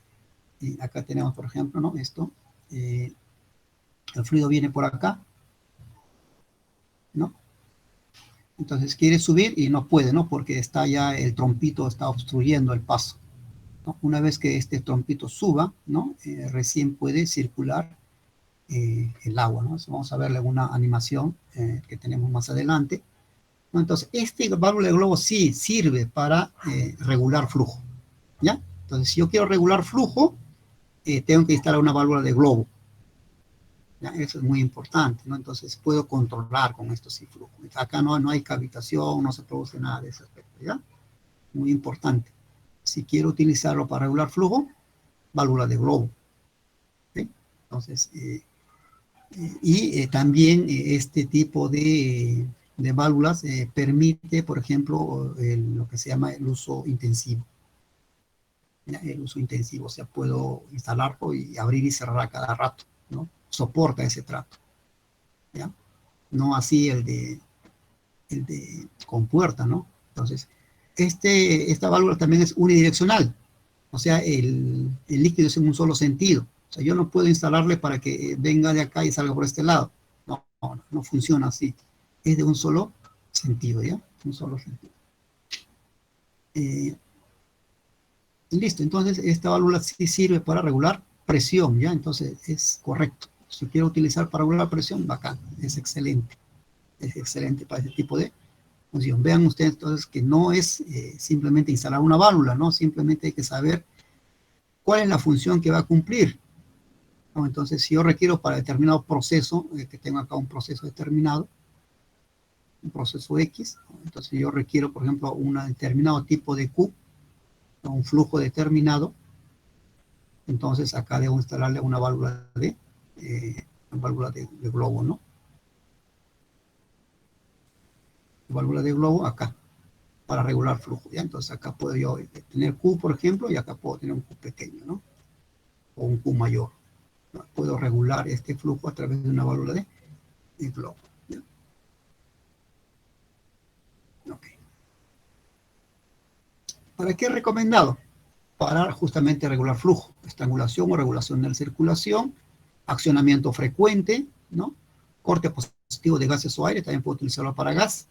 acá tenemos, por ejemplo, ¿no? Esto, el fluido viene por acá, ¿no? Entonces quiere subir y no puede, ¿no? Porque está ya el trompito, está obstruyendo el paso, ¿no? Una vez que este trompito suba, ¿no? Recién puede circular el agua, ¿no? Vamos a verle una animación que tenemos más adelante, ¿no? Entonces, este válvula de globo sí sirve para regular flujo, ¿ya? Entonces, si yo quiero regular flujo, tengo que instalar una válvula de globo, ¿ya? Eso es muy importante, ¿no? Entonces, puedo controlar con esto sí flujo. Acá no hay cavitación, no se produce nada de ese aspecto, ¿ya? Muy importante. Si quiero utilizarlo para regular flujo, válvula de globo, ¿sí? Entonces, también este tipo de válvulas permite, por ejemplo, lo que se llama el uso intensivo. ¿Ya? El uso intensivo, o sea, puedo instalarlo y abrir y cerrar a cada rato, ¿no? Soporta ese trato, ¿ya? No así el de compuerta, ¿no? Entonces, esta válvula también es unidireccional, o sea, el líquido es en un solo sentido. O sea, yo no puedo instalarle para que venga de acá y salga por este lado. No funciona así. Es de un solo sentido, ¿ya? Un solo sentido. Listo, entonces esta válvula sí sirve para regular presión, ¿ya? Entonces es correcto. Si quiero utilizar para regular presión, bacán, es excelente. Es excelente para ese tipo de función. Vean ustedes entonces que no es simplemente instalar una válvula, ¿no? Simplemente hay que saber cuál es la función que va a cumplir, ¿no? Entonces, si yo requiero para determinado proceso, que tengo acá un proceso determinado, un proceso X, ¿no? Entonces yo requiero, por ejemplo, un determinado tipo de Q, ¿no? Un flujo determinado, entonces acá debo instalarle una válvula de globo, ¿no? Válvula de globo acá, para regular flujo, ¿ya? Entonces acá puedo yo tener Q, por ejemplo, y acá puedo tener un Q pequeño, ¿no? O un Q mayor. Puedo regular este flujo a través de una válvula de globo. ¿Ya? Okay. ¿Para qué es recomendado? Para justamente regular flujo, estrangulación o regulación de la circulación, accionamiento frecuente, ¿no? Corte positivo de gases o aire, también puedo utilizarlo para gas,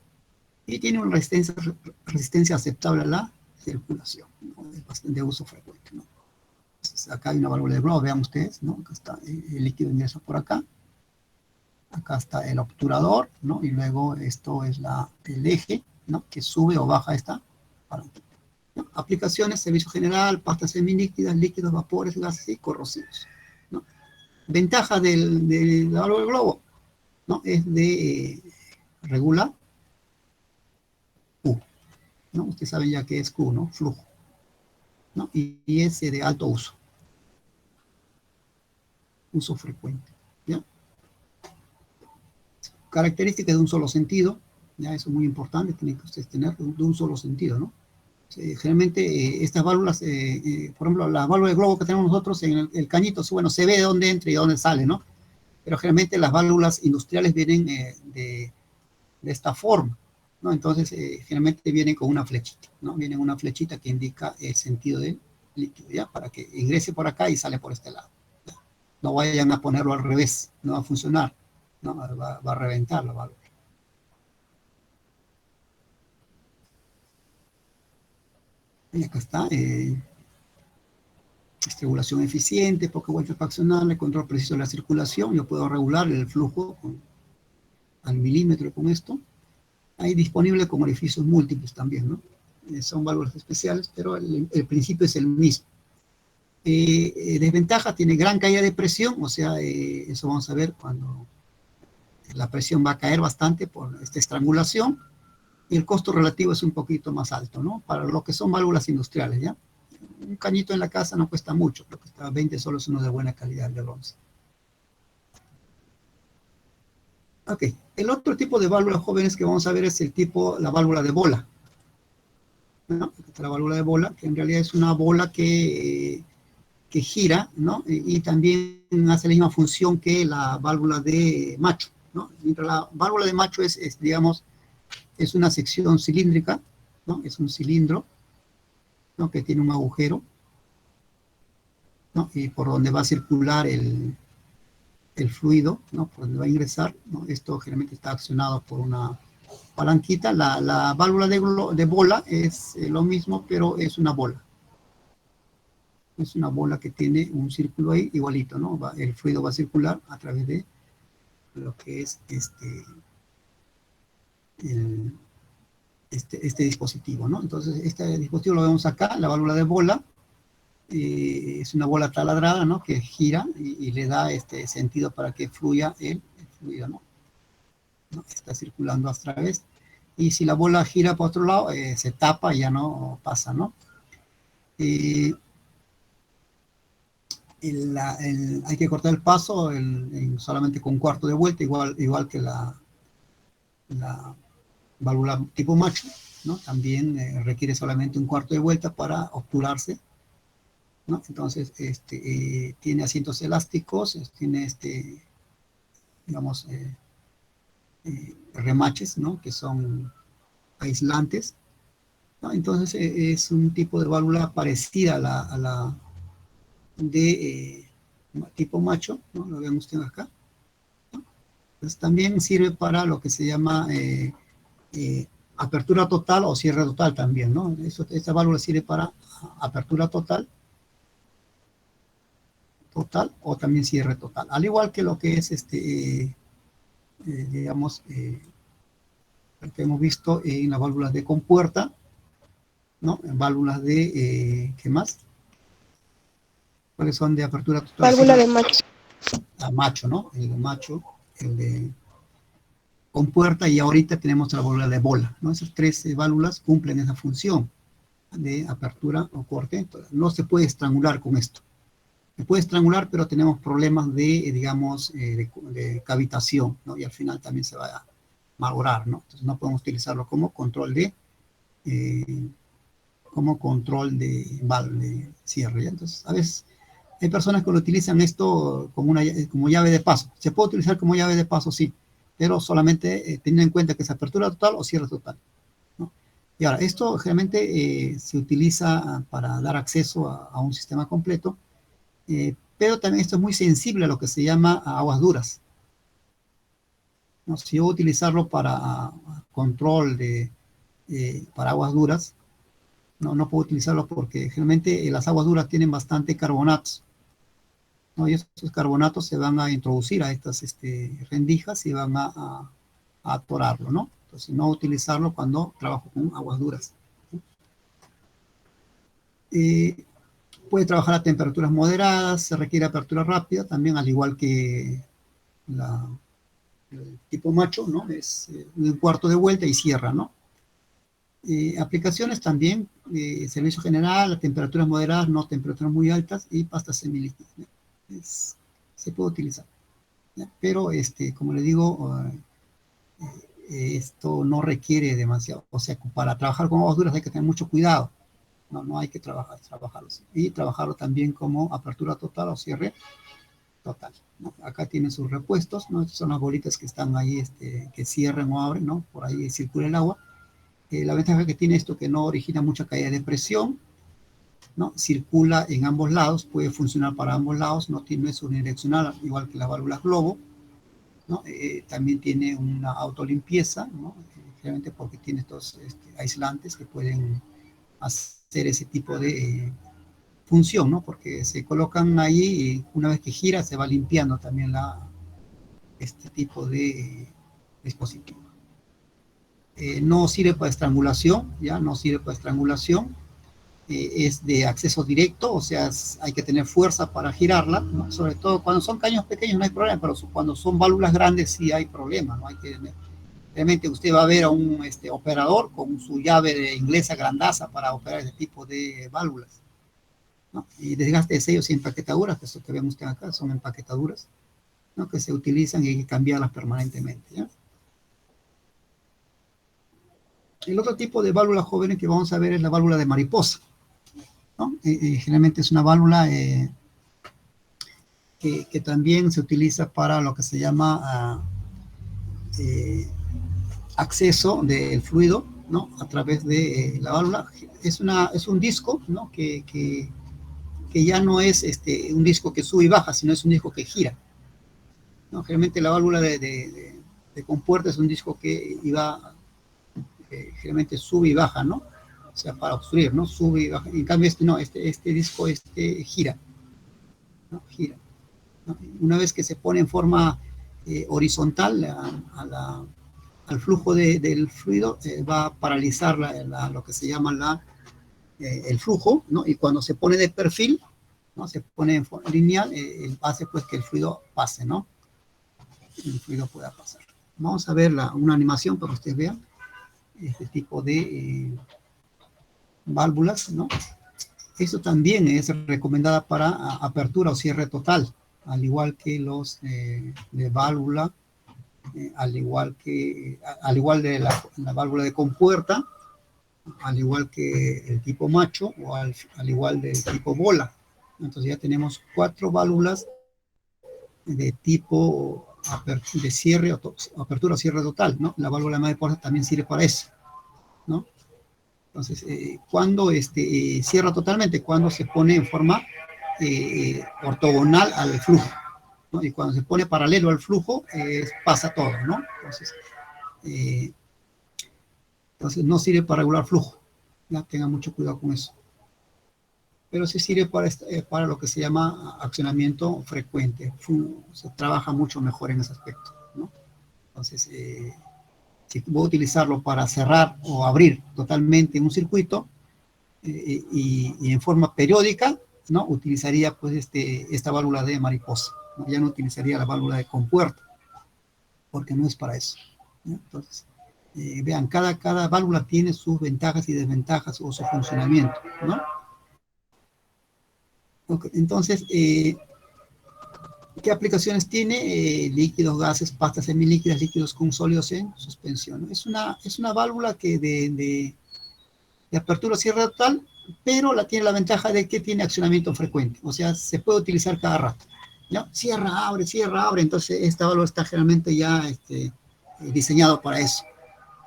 y tiene una resistencia aceptable a la circulación, ¿no? Es bastante de uso frecuente, ¿no? Entonces, acá hay una válvula de globo, vean ustedes, ¿no? Acá está el líquido ingresa por acá, acá está el obturador, ¿no? Y luego esto es el eje, ¿no? Que sube o baja esta palanquita. ¿No? Aplicaciones, servicio general, pastas semilíquidas, líquidos, vapores, gases y corrosivos, ¿no? Ventaja de la válvula de globo, ¿no? Es de regular Q, ¿no? Ustedes saben ya que es Q, ¿no? Flujo, ¿no? Y es de alto uso frecuente, ¿ya? Características de un solo sentido, ya eso es muy importante, tienen que ustedes tener de un solo sentido, ¿no? Generalmente estas válvulas, por ejemplo, la válvula de globo que tenemos nosotros en el cañito, bueno, se ve de dónde entra y de dónde sale, ¿no? Pero generalmente las válvulas industriales vienen de esta forma, ¿no? Entonces, generalmente vienen con una flechita, ¿no? Vienen una flechita que indica el sentido del líquido, ¿ya? Para que ingrese por acá y sale por este lado, ¿ya? No vayan a ponerlo al revés, no va a funcionar, ¿no? Va a reventar la válvula. Y acá está, regulación eficiente, poca vuelta fraccionable, control preciso de la circulación. Yo puedo regular el flujo al milímetro con esto. Hay disponible con orificios múltiples también, ¿no? Son válvulas especiales, pero el principio es el mismo. Desventaja, tiene gran caída de presión, o sea, eso vamos a ver cuando la presión va a caer bastante por esta estrangulación, y el costo relativo es un poquito más alto, ¿no? Para lo que son válvulas industriales, ¿ya? Un cañito en la casa no cuesta mucho, creo que está 20 soles uno de buena calidad de bronce. Ok, el otro tipo de válvulas jóvenes que vamos a ver es la válvula de bola, ¿no? La válvula de bola, que en realidad es una bola que gira, ¿no? Y también hace la misma función que la válvula de macho, ¿no? Mientras la válvula de macho digamos, es una sección cilíndrica, ¿no? Es un cilindro, ¿no? Que tiene un agujero, ¿no? Y por donde va a circular el fluido, ¿no? Por donde va a ingresar, ¿no? Esto generalmente está accionado por una palanquita. La válvula de bola es lo mismo, pero es una bola. Es una bola que tiene un círculo ahí igualito, ¿no? El fluido va a circular a través de lo que es este dispositivo, ¿no? Entonces, este dispositivo lo vemos acá, la válvula de bola. Es una bola taladrada, ¿no? Que gira y le da este sentido para que fluya el fluido, ¿no? Está circulando a través. Y si la bola gira para otro lado, se tapa y ya no pasa, ¿no? Hay que cortar el paso solamente con un cuarto de vuelta, igual que la válvula tipo macho, ¿no? También requiere solamente un cuarto de vuelta para obturarse, ¿no? Entonces, tiene asientos elásticos, tiene digamos, remaches, ¿no? Que son aislantes, ¿no? Entonces, es un tipo de válvula parecida a la de tipo macho, ¿no? Lo vemos ustedes acá, ¿no? Pues también sirve para lo que se llama apertura total o cierre total también, ¿no? Esta válvula sirve para apertura total o también cierre total. Al igual que lo que es digamos, lo que hemos visto en las válvulas de compuerta, ¿no? En válvulas ¿qué más? ¿Cuáles son de apertura total? Válvula de macho. Macho, ¿no? El de macho, el de compuerta, y ahorita tenemos la válvula de bola, ¿no? Esas tres válvulas cumplen esa función de apertura o corte. Entonces, no se puede estrangular con esto. Se puede estrangular, pero tenemos problemas digamos, de cavitación, ¿no? Y al final también se va a malograr, ¿no? Entonces no podemos utilizarlo como control de cierre, ¿ya? Entonces, a veces Hay personas que lo utilizan esto como llave de paso. Se puede utilizar como llave de paso, sí, pero solamente teniendo en cuenta que es apertura total o cierre total, ¿no? Y ahora, esto generalmente se utiliza para dar acceso a un sistema completo, pero también esto es muy sensible a lo que se llama aguas duras, ¿no? Si yo voy a utilizarlo para control para aguas duras, no puedo utilizarlo porque generalmente las aguas duras tienen bastante carbonatos, ¿no? Y esos carbonatos se van a introducir a estas rendijas y van a atorarlo, ¿no? Entonces, no utilizarlo cuando trabajo con aguas duras. Puede trabajar a temperaturas moderadas, se requiere apertura rápida, también al igual que el tipo macho, ¿no? Es un cuarto de vuelta y cierra, ¿no? Aplicaciones también, servicio general, a temperaturas moderadas, no temperaturas muy altas y pastas semilíquidas, ¿no? Se puede utilizar, ¿no? Pero, como le digo, esto no requiere demasiado, o sea, para trabajar con aguas duras hay que tener mucho cuidado, no hay que trabajarlo así. Y trabajarlo también como apertura total o cierre total, ¿no? Acá tienen sus repuestos, ¿no? Estas son las bolitas que están ahí, que cierran o abren, ¿no? Por ahí circula el agua. La ventaja que tiene esto que no origina mucha caída de presión, ¿no? Circula en ambos lados, puede funcionar para ambos lados, no es unidireccional, igual que las válvulas globo, ¿no? También tiene una autolimpieza, ¿no? Generalmente porque tiene estos aislantes que pueden hacer ese tipo de función, ¿no? Porque se colocan ahí y una vez que gira se va limpiando también este tipo de dispositivo. No sirve para estrangulación, ¿ya? No sirve para estrangulación. Es de acceso directo, o sea, hay que tener fuerza para girarla, ¿no? Sobre todo cuando son caños pequeños no hay problema, pero cuando son válvulas grandes sí hay problema, ¿no? Realmente usted va a ver a un operador con su llave de inglesa grandaza para operar ese tipo de válvulas, ¿no? Y desgaste de sellos y empaquetaduras, que eso que vemos acá son empaquetaduras, ¿no? Que se utilizan y hay que cambiarlas permanentemente, ¿ya? El otro tipo de válvula jóvenes que vamos a ver es la válvula de mariposa, ¿no? Generalmente es una válvula que también se utiliza para lo que se llama acceso del fluido, ¿no? A través de la válvula. Es un disco, ¿no? Que ya no es un disco que sube y baja, sino es un disco que gira, ¿no? Generalmente la válvula de compuerta es un disco que generalmente sube y baja, ¿no? O sea, para obstruir, ¿no? Sube y baja. En cambio, no, este disco gira, ¿no? Gira, ¿no? Una vez que se pone en forma horizontal al flujo del fluido, va a paralizar lo que se llama el flujo, ¿no? Y cuando se pone de perfil, ¿no? Se pone en forma lineal, hace pues que el fluido pase, ¿no? El fluido pueda pasar. Vamos a ver una animación para que ustedes vean este tipo de válvulas, ¿no? Esto también es recomendada para apertura o cierre total, al igual que los de válvula, al igual de la válvula de compuerta, al igual que el tipo macho o al igual del tipo bola. Entonces ya tenemos 4 válvulas de tipo de cierre, apertura o cierre total, ¿no? La válvula de mariposa también sirve para eso, ¿no? Entonces, cuando cierra totalmente, cuando se pone en forma ortogonal al flujo, ¿no? Y cuando se pone paralelo al flujo, pasa todo, ¿no? Entonces no sirve para regular flujo, ya tengan mucho cuidado con eso. Pero sí sirve para lo que se llama accionamiento frecuente, se trabaja mucho mejor en ese aspecto, ¿no? Entonces, si voy a utilizarlo para cerrar o abrir totalmente un circuito y en forma periódica, ¿no? Utilizaría pues esta válvula de mariposa, ¿no? Ya no utilizaría la válvula de compuerta, porque no es para eso, ¿no? Entonces, vean, cada válvula tiene sus ventajas y desventajas o su funcionamiento, ¿no? Okay, entonces, ¿qué aplicaciones tiene? Líquidos, gases, pastas semilíquidas, líquidos con sólidos en suspensión, ¿no? Es una válvula que de apertura o cierre total pero tiene la ventaja de que tiene accionamiento frecuente, o sea, se puede utilizar cada rato, ¿no? Cierra, abre, entonces esta válvula está generalmente ya diseñado para eso,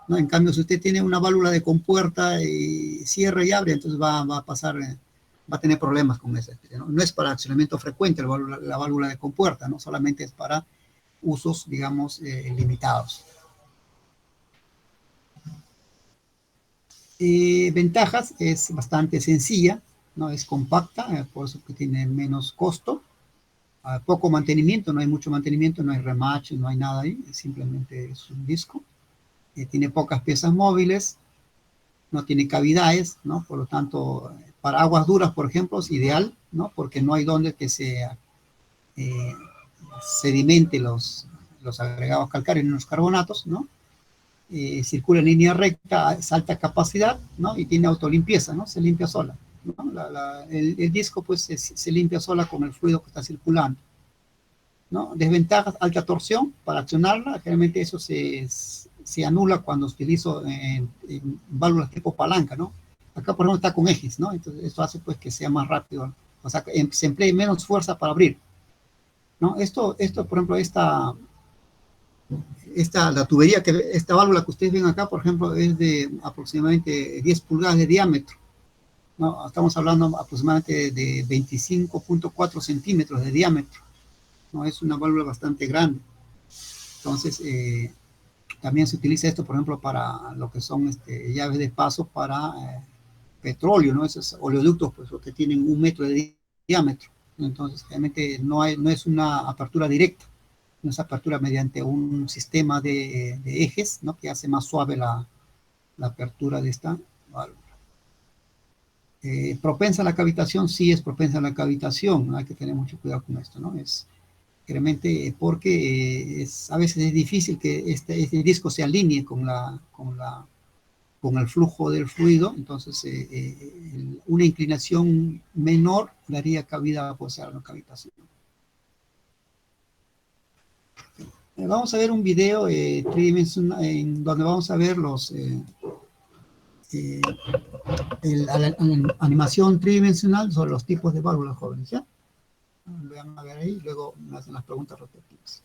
¿no? En cambio, si usted tiene una válvula de compuerta y cierra y abre, entonces va a pasar, va a tener problemas con eso, ¿no? No es para accionamiento frecuente la válvula de compuerta, ¿no? Solamente es para usos, digamos, limitados. Ventajas, es bastante sencilla, ¿no? Es compacta, por eso que tiene menos costo, poco mantenimiento, no hay mucho mantenimiento, no hay remache, no hay nada ahí, simplemente es un disco, tiene pocas piezas móviles, no tiene cavidades, ¿no? Por lo tanto, para aguas duras, por ejemplo, es ideal, ¿no? Porque no hay donde que se eh, sedimente los agregados calcáreos ni los carbonatos, ¿no? Circula en línea recta, es alta capacidad, ¿no? Y tiene autolimpieza, ¿no? Se limpia sola, ¿no? El disco, pues, se limpia sola con el fluido que está circulando, ¿no? Desventajas, alta torsión para accionarla, generalmente eso se anula cuando utilizo en válvulas tipo palanca, ¿no? Acá, por ejemplo, está con ejes, ¿no? Entonces, esto hace, pues, que sea más rápido, o sea, que se emplee menos fuerza para abrir, ¿no? Por ejemplo, la tubería, esta válvula que ustedes ven acá, por ejemplo, es de aproximadamente 10 pulgadas de diámetro, ¿no? Estamos hablando aproximadamente de 25.4 centímetros de diámetro, ¿no? Es una válvula bastante grande. Entonces, también se utiliza esto, por ejemplo, para lo que son llaves de paso para petróleo, ¿no? Esos oleoductos, pues, que tienen 1 metro de diámetro. Entonces, realmente no es una apertura directa, no es apertura mediante un sistema de ejes, ¿no? Que hace más suave la apertura de esta válvula. Propensa a la cavitación, sí es propensa a la cavitación, ¿no? Hay que tener mucho cuidado con esto, ¿no? Es realmente porque a veces es difícil que este disco se alinee con el flujo del fluido, entonces una inclinación menor daría cabida pues, a la cavitación. Vamos a ver un video tridimensional en donde vamos a ver la animación tridimensional sobre los tipos de válvulas jóvenes, ¿ya? Vean a ver ahí, luego me hacen las preguntas respectivas.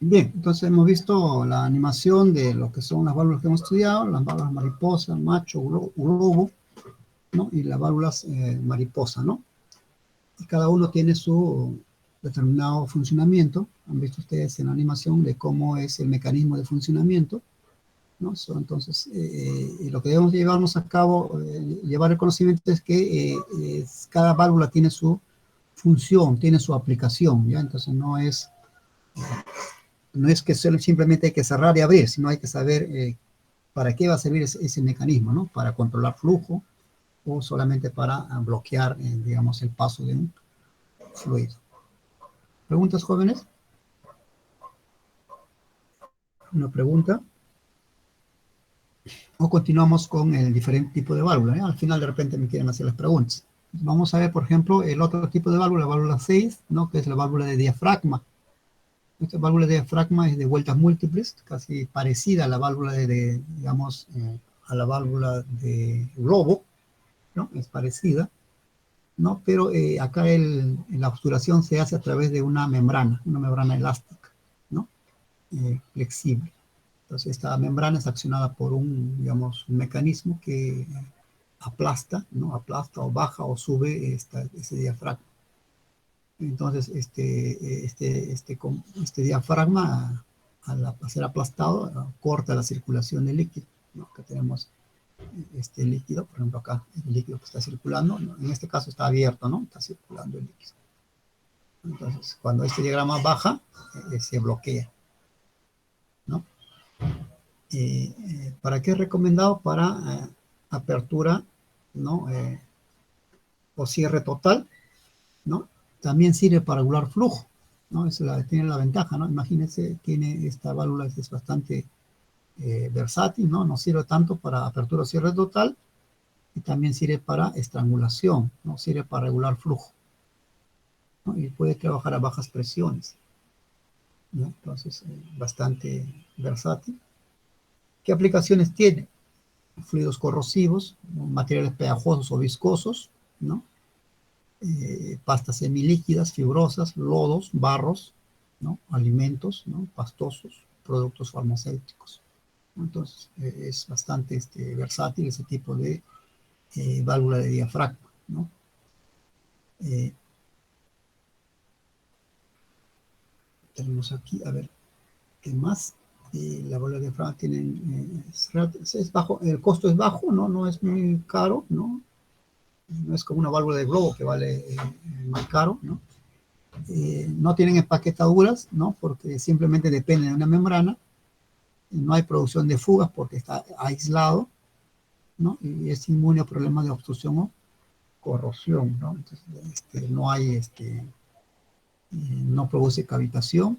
Bien, entonces hemos visto la animación de lo que son las válvulas que hemos estudiado, las válvulas mariposa, macho, globo, ¿no? Y las válvulas mariposa, ¿no? Y cada uno tiene su determinado funcionamiento. Han visto ustedes en la animación de cómo es el mecanismo de funcionamiento, ¿no? Entonces, lo que debemos llevarnos a cabo, llevar el conocimiento es que cada válvula tiene su función, tiene su aplicación, ¿ya? Entonces no es que simplemente hay que cerrar y abrir, sino hay que saber para qué va a servir ese mecanismo, ¿no? Para controlar flujo o solamente para bloquear, digamos, el paso de un fluido. ¿Preguntas, jóvenes? ¿Una pregunta? O continuamos con el diferente tipo de válvula, ¿eh? Al final de repente me quieren hacer las preguntas. Vamos a ver, por ejemplo, el otro tipo de válvula, la válvula 6, ¿no? Que es la válvula de diafragma. Esta válvula de diafragma es de vueltas múltiples, casi parecida a la válvula digamos, a la válvula de globo, ¿no? Es parecida, ¿no? Pero acá la obturación se hace a través de una membrana elástica, ¿no? Flexible. Entonces esta membrana es accionada por digamos, un mecanismo que aplasta, ¿no? Aplasta o baja o sube ese diafragma. Entonces este diafragma, al ser aplastado, corta la circulación del líquido, ¿no? Acá tenemos este líquido, por ejemplo acá, el líquido que está circulando, ¿no? En este caso está abierto, ¿no? Está circulando el líquido. Entonces, cuando este diagrama baja, se bloquea, ¿no? ¿Para qué es recomendado? Para apertura, ¿no? O cierre total, ¿no? También sirve para regular flujo, ¿no? Tiene la ventaja, ¿no? Imagínense, esta válvula es bastante versátil, ¿no? Nos sirve tanto para apertura o cierre total y también sirve para estrangulación, ¿no? Sirve para regular flujo, ¿no? Y puede trabajar a bajas presiones, ¿no? Entonces, bastante versátil. ¿Qué aplicaciones tiene? Fluidos corrosivos, ¿no? Materiales pegajosos o viscosos, ¿no? Pastas semilíquidas, fibrosas, lodos, barros, ¿no? Alimentos, ¿no? Pastosos, productos farmacéuticos. Entonces, es bastante versátil ese tipo de válvula de diafragma, ¿no? Tenemos aquí, a ver, ¿qué más? La válvula de diafragma tiene, es bajo, el costo es bajo, ¿no? No es muy caro, ¿no? No es como una válvula de globo que vale más caro, ¿no? No tienen empaquetaduras, ¿no? Porque simplemente depende de una membrana. No hay producción de fugas porque está aislado, ¿no? Y es inmune a problemas de obstrucción o corrosión, ¿no? Entonces, no hay, no produce cavitación,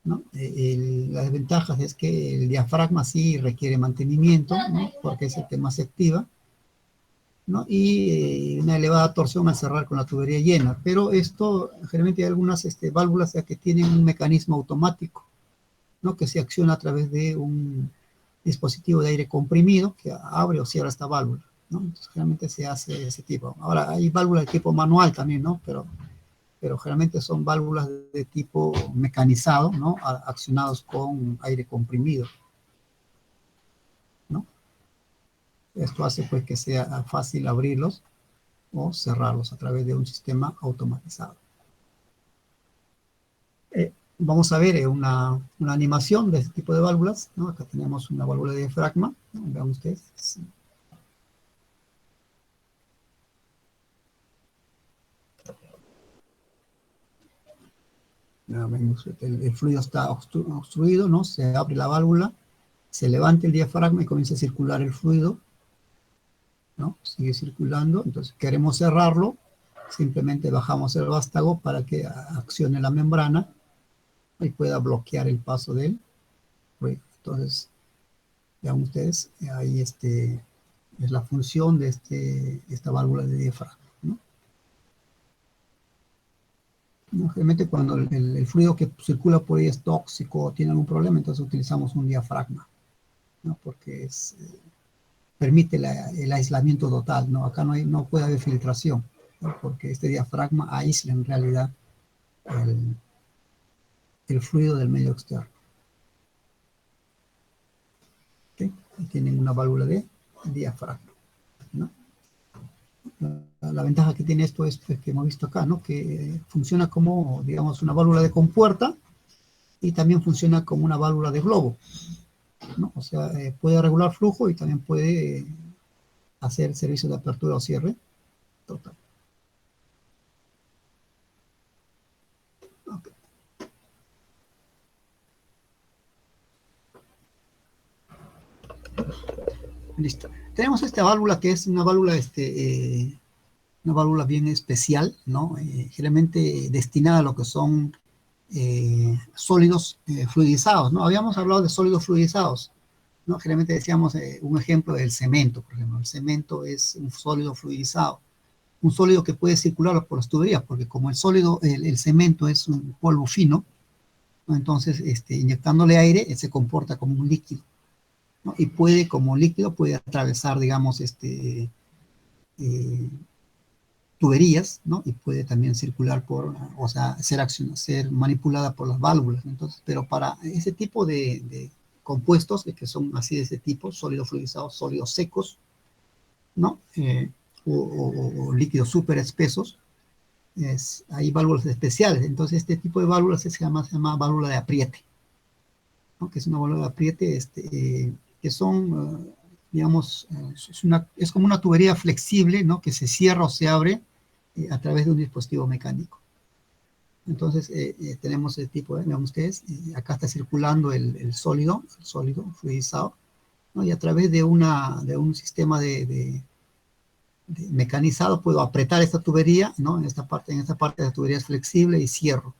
¿no? Las desventajas es que el diafragma sí requiere mantenimiento, ¿no? Porque es el que más se activa, ¿no? Y una elevada torsión al cerrar con la tubería llena. Pero esto, generalmente hay algunas válvulas que tienen un mecanismo automático, ¿no? Que se acciona a través de un dispositivo de aire comprimido que abre o cierra esta válvula, ¿no? Entonces, generalmente se hace ese tipo. Ahora, hay válvulas de tipo manual también, ¿no? Pero generalmente son válvulas de tipo mecanizado, ¿no? Accionados con aire comprimido, ¿no? Esto hace pues que sea fácil abrirlos o cerrarlos a través de un sistema automatizado. Vamos a ver una animación de este tipo de válvulas, ¿no? Acá tenemos una válvula de diafragma, ¿no? Vean ustedes. El fluido está obstruido, ¿no? Se abre la válvula, se levanta el diafragma y comienza a circular el fluido, ¿no? Sigue circulando, entonces queremos cerrarlo, simplemente bajamos el vástago para que accione la membrana y pueda bloquear el paso del fluido. Entonces, vean ustedes, ahí es la función de esta válvula de diafragma, ¿no? Generalmente cuando el fluido que circula por ahí es tóxico o tiene algún problema, entonces utilizamos un diafragma, ¿no? Porque permite el aislamiento total, ¿no? Acá no puede haber filtración, ¿no? Porque este diafragma aísla en realidad el fluido del medio externo. ¿Okay? Y tienen una válvula de diafragma, ¿no? La ventaja que tiene esto es pues, que hemos visto acá, ¿no? Que funciona como, digamos, una válvula de compuerta y también funciona como una válvula de globo, ¿no? O sea, puede regular flujo y también puede hacer servicio de apertura o cierre total. Okay. Listo. Tenemos esta válvula que es una válvula bien especial, ¿no? Generalmente destinada a lo que son sólidos fluidizados, ¿no? Habíamos hablado de sólidos fluidizados, ¿no? Generalmente decíamos un ejemplo del cemento, por ejemplo. El cemento es un sólido fluidizado, un sólido que puede circular por las tuberías, porque como el cemento es un polvo fino, ¿no? Entonces inyectándole aire, se comporta como un líquido, ¿no? Y puede, como líquido, puede atravesar, digamos, tuberías, ¿no? Y puede también circular o sea, ser manipulada por las válvulas. Entonces, pero para ese tipo de compuestos, que son así de ese tipo, sólidos fluidizados, sólidos secos, ¿no? O líquidos súper espesos, hay válvulas especiales. Entonces, este tipo de válvulas se llama válvula de apriete, ¿no? Que es una válvula de apriete, que son, digamos, es como una tubería flexible, ¿no? Que se cierra o se abre a través de un dispositivo mecánico. Entonces, tenemos el tipo, vean ustedes, acá está circulando el sólido fluidizado, ¿no? Y a través de un sistema de mecanizado puedo apretar esta tubería, ¿no? En esta parte de la tubería es flexible y cierro,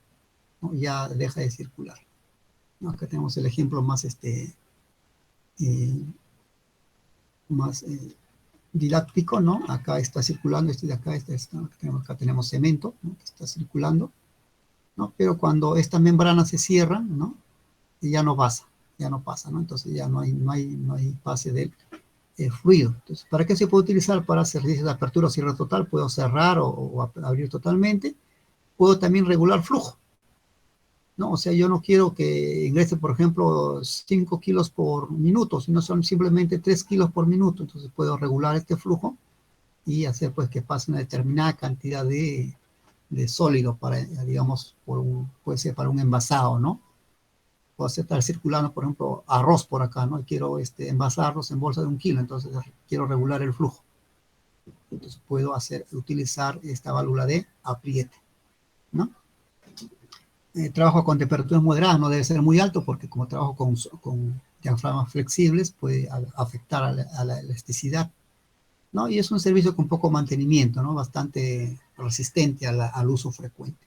¿no? Ya deja de circular, ¿no? Acá tenemos el ejemplo eh, más didáctico, ¿no? Acá está circulando, de acá, acá tenemos cemento, ¿no? Que está circulando, ¿no? Pero cuando esta membrana se cierra, ¿no? Y ya no pasa, ¿no? Entonces ya no hay pase del fluido. Entonces, ¿para qué se puede utilizar? Para servicios de apertura o cierre total. Puedo cerrar o abrir totalmente. Puedo también regular flujo, ¿no? O sea, yo no quiero que ingrese, por ejemplo, 5 kilos por minuto, sino son simplemente 3 kilos por minuto. Entonces puedo regular este flujo y hacer pues que pase una determinada cantidad de sólido para, digamos, puede ser para un envasado, ¿no? Puedo estar circulando, por ejemplo, arroz por acá, ¿no? Y quiero envasarlos en bolsa de 1 kilo, entonces quiero regular el flujo. Entonces puedo utilizar esta válvula de apriete, ¿no? Trabajo con temperaturas moderadas, no debe ser muy alto porque como trabajo con diafragmas flexibles puede afectar a la elasticidad, ¿no? Y es un servicio con poco mantenimiento, ¿no? Bastante resistente al uso frecuente,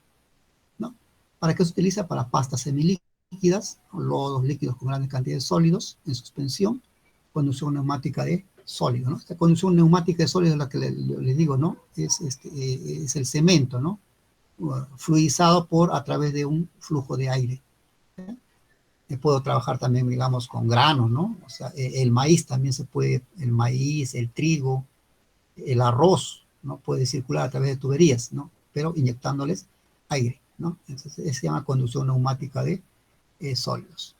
¿no? ¿Para qué se utiliza? Para pastas semilíquidas, lodos líquidos con grandes cantidades de sólidos en suspensión, conducción neumática de sólido, ¿no? Esta conducción neumática de sólido es la que les digo, ¿no? Es el cemento, ¿no? Fluidizado a través de un flujo de aire. Puedo trabajar también, digamos, con granos, ¿no? O sea, el maíz también el maíz, el trigo, el arroz, ¿no? Puede circular a través de tuberías, ¿no? Pero inyectándoles aire, ¿no? Entonces, se llama conducción neumática de sólidos.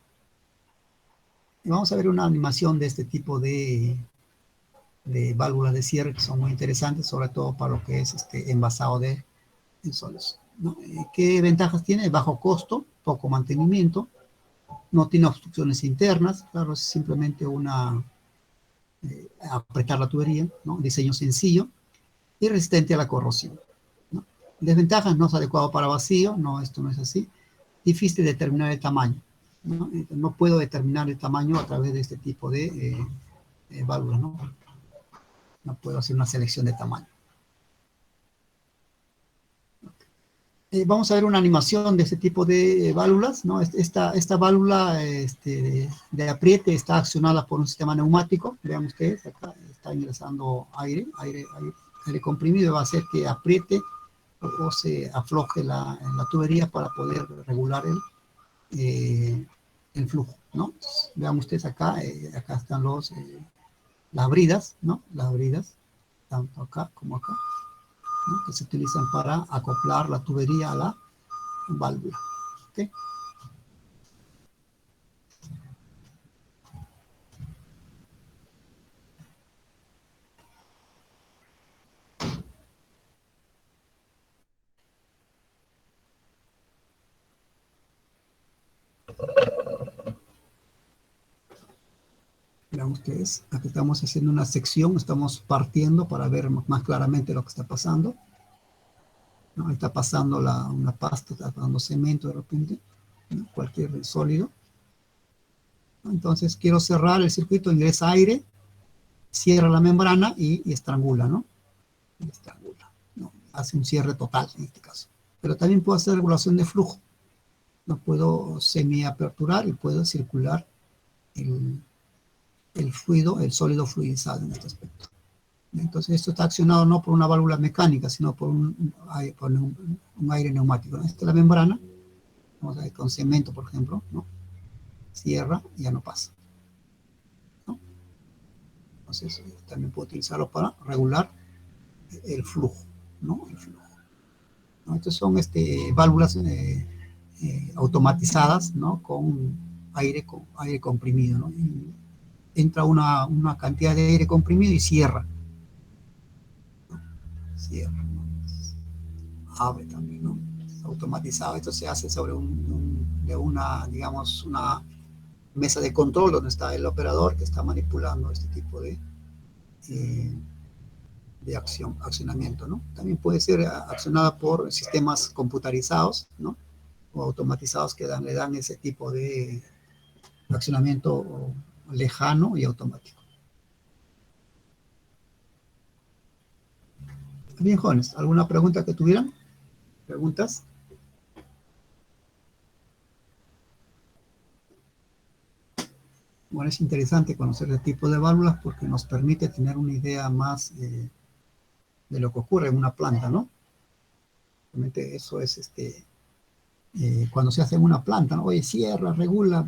Y vamos a ver una animación de este tipo de válvulas de cierre que son muy interesantes, sobre todo para lo que es envasado de sólidos, ¿no? ¿Qué ventajas tiene? Bajo costo, poco mantenimiento, no tiene obstrucciones internas, claro, es simplemente apretar la tubería, ¿no? Diseño sencillo y resistente a la corrosión, ¿no? Desventajas: no es adecuado para vacío, no, esto no es así. Difícil determinar el tamaño, ¿no? No puedo determinar el tamaño a través de este tipo de válvulas, ¿no? No puedo hacer una selección de tamaño. Vamos a ver una animación de este tipo de válvulas, ¿no? Esta válvula de apriete está accionada por un sistema neumático. Vean ustedes, acá está ingresando aire comprimido, va a hacer que apriete o se afloje la tubería para poder regular el flujo, ¿no? Vean ustedes acá, acá están las bridas, ¿no? Las bridas, tanto acá como acá, ¿no? Que se utilizan para acoplar la tubería a la válvula, ¿okay? Vean ustedes, aquí estamos haciendo una sección, estamos partiendo para ver más claramente lo que está pasando. ¿No? Ahí está pasando una pasta, está pasando cemento de repente, ¿no? Cualquier sólido. ¿No? Entonces quiero cerrar el circuito, ingresa aire, cierra la membrana y estrangula, ¿no? Y estrangula, ¿no? Hace un cierre total en este caso. Pero también puedo hacer regulación de flujo. No puedo semiaperturar y puedo circular el fluido, el sólido fluidizado en este aspecto. Entonces esto está accionado no por una válvula mecánica, sino por un aire neumático, ¿no? Esta es la membrana, vamos a ver con cemento, por ejemplo, ¿no? Cierra y ya no pasa, ¿no? Entonces también puedo utilizarlo para regular el flujo, ¿no? El flujo, ¿no? Estas son válvulas automatizadas, ¿no? Con aire comprimido, ¿no? Y entra una cantidad de aire comprimido y cierra. Cierra, ¿no? Abre también, ¿no? Automatizado. Esto se hace sobre digamos, una mesa de control donde está el operador que está manipulando este tipo de accionamiento, ¿no? También puede ser accionada por sistemas computarizados, ¿no? O automatizados que le dan ese tipo de accionamiento lejano y automático. Bien, jóvenes, ¿alguna pregunta que tuvieran? ¿Preguntas? Bueno, es interesante conocer el tipo de válvulas porque nos permite tener una idea más de lo que ocurre en una planta, ¿no? Realmente eso es cuando se hace en una planta, ¿no? Oye, cierra, regula,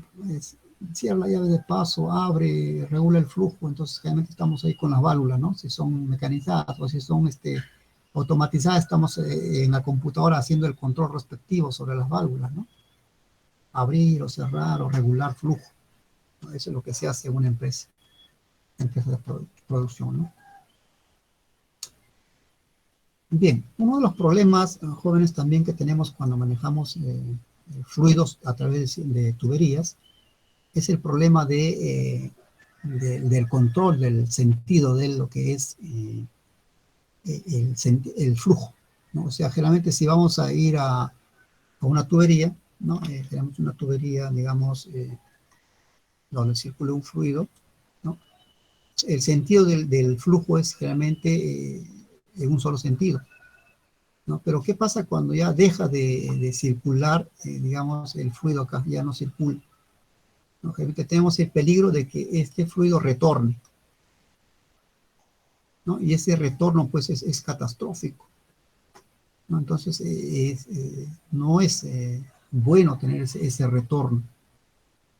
cierra la llave de paso, abre, regula el flujo. Entonces, realmente estamos ahí con las válvulas, ¿no? Si son mecanizadas o si son automatizadas, estamos en la computadora haciendo el control respectivo sobre las válvulas, ¿no? Abrir o cerrar o regular flujo. Eso es lo que se hace en una empresa de producción, ¿no? Bien, uno de los problemas, jóvenes, también que tenemos cuando manejamos fluidos a través de tuberías es el problema del control del sentido de lo que es el flujo, ¿no? O sea, generalmente si vamos a ir a una tubería, ¿no? Tenemos una tubería, digamos, donde circula un fluido, ¿no? El sentido del flujo es generalmente en un solo sentido, ¿no? Pero ¿qué pasa cuando ya deja de circular, digamos, el fluido acá, ya no circula, ¿no? Generalmente tenemos el peligro de que este fluido retorne, ¿no? Y ese retorno, pues, es catastrófico, ¿no? Entonces, no es bueno tener ese retorno,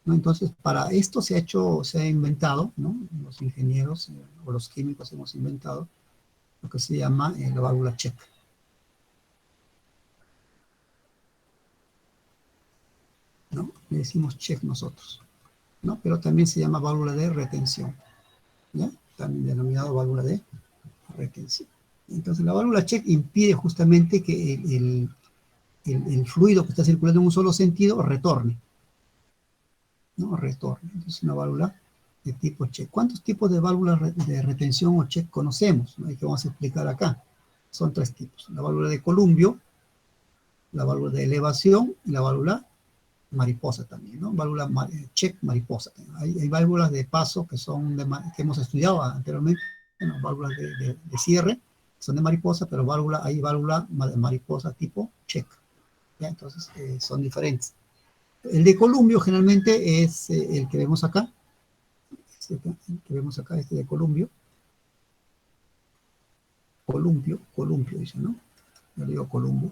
¿no? Entonces, para esto se ha inventado, ¿no? Los ingenieros o los químicos hemos inventado lo que se llama la válvula check, ¿no? Le decimos check nosotros, ¿no? Pero también se llama válvula de retención, ¿ya? También denominado válvula de retención. Entonces, la válvula check impide justamente que el fluido que está circulando en un solo sentido retorne, ¿no? Retorne. Entonces, una válvula de tipo check. ¿Cuántos tipos de válvulas de retención o check conocemos? ¿No? Y que vamos a explicar acá. Son 3 tipos. La válvula de columbio, la válvula de elevación y la válvula mariposa también, ¿no? Válvula check mariposa. Hay válvulas de paso que que hemos estudiado anteriormente, ¿no? Válvulas de cierre, son de mariposa, pero hay válvula mariposa tipo check, ¿ya? Entonces son diferentes. El de columbio generalmente es el que vemos acá, el que vemos acá, este de columbio, columpio dice, ¿no? Yo digo columbo.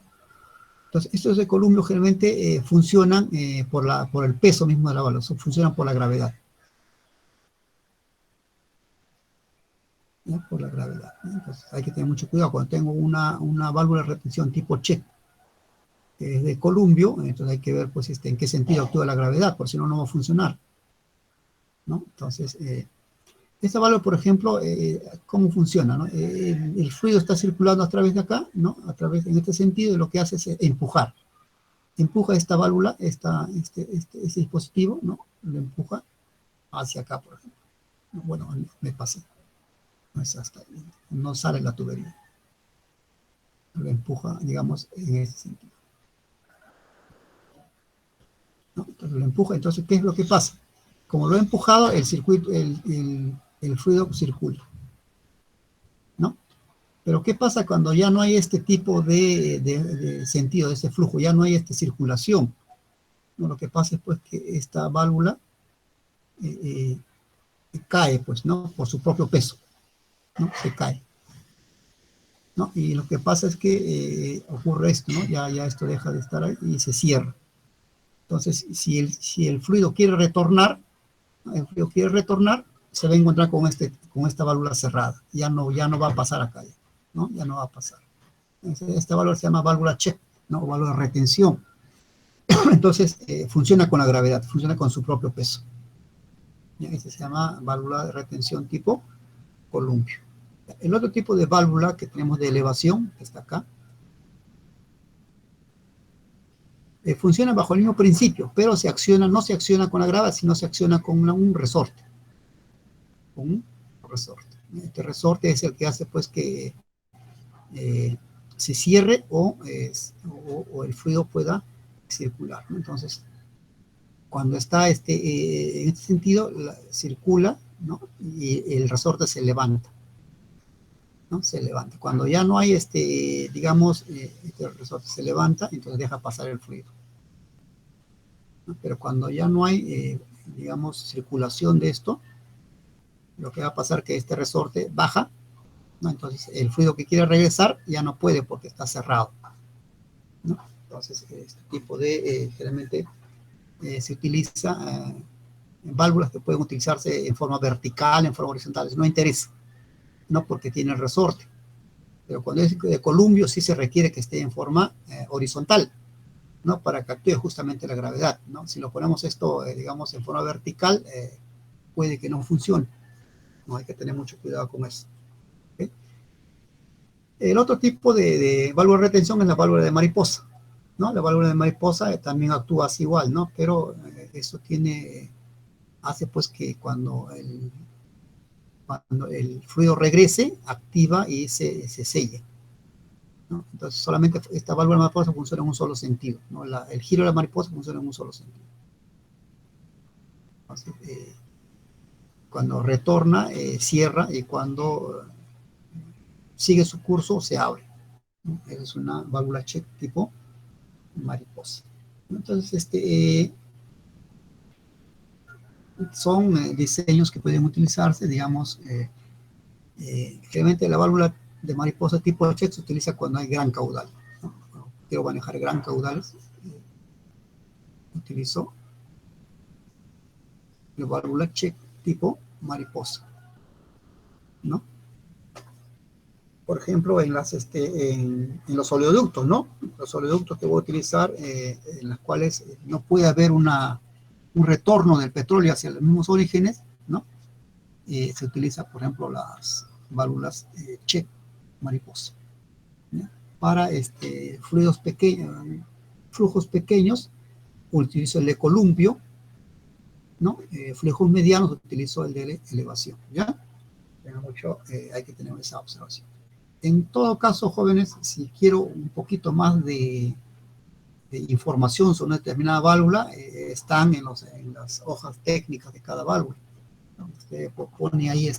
Entonces, estos de columbio generalmente funcionan por el peso mismo de la válvula, funcionan por la gravedad. ¿Ya? Por la gravedad, ¿no? Entonces, hay que tener mucho cuidado. Cuando tengo una válvula de retención tipo check, que es de columbio, entonces hay que ver pues, en qué sentido actúa la gravedad, por si no, no va a funcionar, ¿no? Entonces, esta válvula, por ejemplo, ¿cómo funciona, ¿no? El fluido está circulando a través de acá, ¿no? En este sentido, y lo que hace es empuja esta válvula, este dispositivo, ¿no? Lo empuja hacia acá, por ejemplo, Bueno, me pasé. No es hasta ahí. No sale la tubería. Lo empuja, digamos, en ese sentido. ¿No? Entonces lo empuja. Entonces, ¿qué es lo que pasa? Como lo he empujado, el circuito, el fluido circula. ¿No? Pero ¿qué pasa cuando ya no hay este tipo de sentido, de ese flujo? Ya no hay esta circulación. ¿No? Lo que pasa es pues que esta válvula cae, pues, ¿no? Por su propio peso, ¿no? Se cae, ¿no? Y lo que pasa es que ocurre esto, ¿no? Ya esto deja de estar ahí y se cierra. Entonces, si el fluido quiere retornar, se va a encontrar con esta válvula cerrada. Ya no va a pasar acá, ¿no? Ya no va a pasar. Entonces, esta válvula se llama válvula check, ¿no? O válvula de retención. Entonces, funciona con la gravedad, funciona con su propio peso. Este se llama válvula de retención tipo columpio. El otro tipo de válvula que tenemos de elevación, que está acá, funciona bajo el mismo principio, pero no se acciona con la gravedad, sino se acciona con un resorte. Con un resorte. Este resorte es el que hace pues que se cierre o el fluido pueda circular, ¿no? Entonces, cuando está en este sentido, circula, ¿no? Y el resorte se levanta, ¿no? Se levanta. Cuando ya no hay digamos, este resorte se levanta, entonces deja pasar el fluido, ¿no? Pero cuando ya no hay, digamos, circulación de esto, lo que va a pasar es que este resorte baja, ¿no? Entonces el fluido que quiere regresar ya no puede porque está cerrado, ¿no? Entonces este tipo de, generalmente se utiliza válvulas que pueden utilizarse en forma vertical, en forma horizontal, no interesa, no porque tiene el resorte. Pero cuando es de columpio sí se requiere que esté en forma horizontal, ¿no? Para que actúe justamente la gravedad, ¿no? Si lo ponemos esto, digamos, en forma vertical, puede que no funcione, ¿no? Hay que tener mucho cuidado con eso. ¿Okay? El otro tipo de válvula de retención es la válvula de mariposa, ¿no? La válvula de mariposa también actúa así igual, ¿no? Pero eso hace pues que cuando el fluido regrese, activa y se sella, ¿no? Entonces solamente esta válvula de mariposa funciona en un solo sentido, ¿no? El giro de la mariposa funciona en un solo sentido. Entonces, cuando retorna, cierra, y cuando sigue su curso, se abre, ¿no? Es una válvula check tipo mariposa. Entonces, son diseños que pueden utilizarse, digamos, generalmente la válvula de mariposa tipo check se utiliza cuando hay gran caudal, ¿no? Cuando quiero manejar gran caudal, utilizo la válvula check tipo mariposa, ¿no? Por ejemplo, en los oleoductos, ¿no? Los oleoductos que voy a utilizar, en los cuales no puede haber un retorno del petróleo hacia los mismos orígenes, ¿no? Se utiliza, por ejemplo, las válvulas check mariposa, ¿no? Para flujos pequeños, utilizo el de columpio, ¿no? Flujos medianos, utilizo el de elevación, ¿ya? Hay que tener esa observación. En todo caso, jóvenes, si quiero un poquito más de información sobre una determinada válvula, están en las hojas técnicas de cada válvula, ¿no? Usted pone ahí,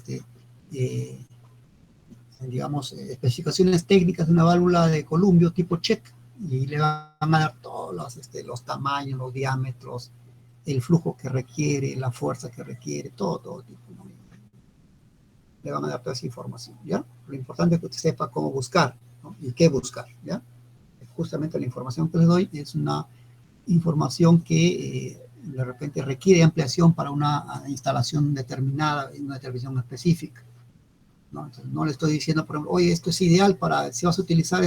digamos, especificaciones técnicas de una válvula de columpio tipo check, y le van a dar todos los tamaños, los diámetros, el flujo que requiere, la fuerza que requiere, todo tipo, ¿no? Le van a dar toda esa información, ¿ya? Lo importante es que usted sepa cómo buscar, ¿no? Y qué buscar, ¿ya? Justamente la información que les doy es una información que de repente requiere ampliación para una instalación determinada, en una televisión específica, ¿no? Entonces, no le estoy diciendo, por ejemplo, oye, esto es ideal para, si vas a utilizar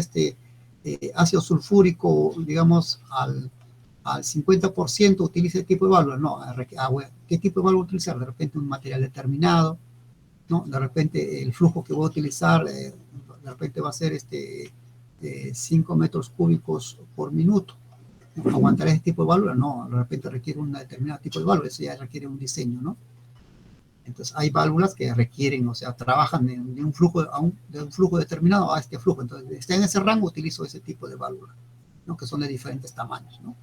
ácido sulfúrico, digamos, al 50%, utilice este tipo de válvula. No, ¿qué tipo de válvula utilizar? De repente un material determinado, ¿no? De repente el flujo que voy a utilizar, de repente va a ser 5 metros cúbicos por minuto. ¿Aguantará este tipo de válvula? No, de repente requiere un determinado tipo de válvula, eso ya requiere un diseño, ¿no? Entonces hay válvulas que requieren, o sea, trabajan de un flujo, de un flujo determinado a este flujo. Entonces, está en ese rango, utilizo ese tipo de válvulas, ¿no? Que son de diferentes tamaños, ¿no?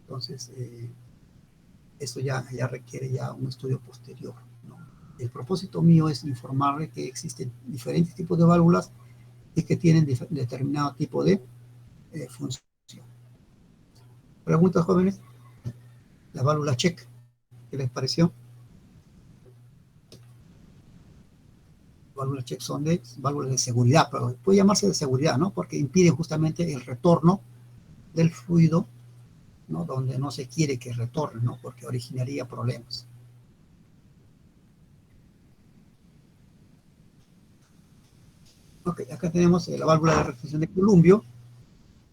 Entonces, eso ya requiere ya un estudio posterior, ¿no? El propósito mío es informarle que existen diferentes tipos de válvulas y que tienen determinado tipo de función. ¿Preguntas, jóvenes? La válvula check, ¿qué les pareció? Válvulas check son de válvulas de seguridad, pero puede llamarse de seguridad, ¿no? Porque impiden justamente el retorno del fluido, ¿no? Donde no se quiere que retorne, ¿no? Porque originaría problemas. Ok, acá tenemos la válvula de retención de columbio,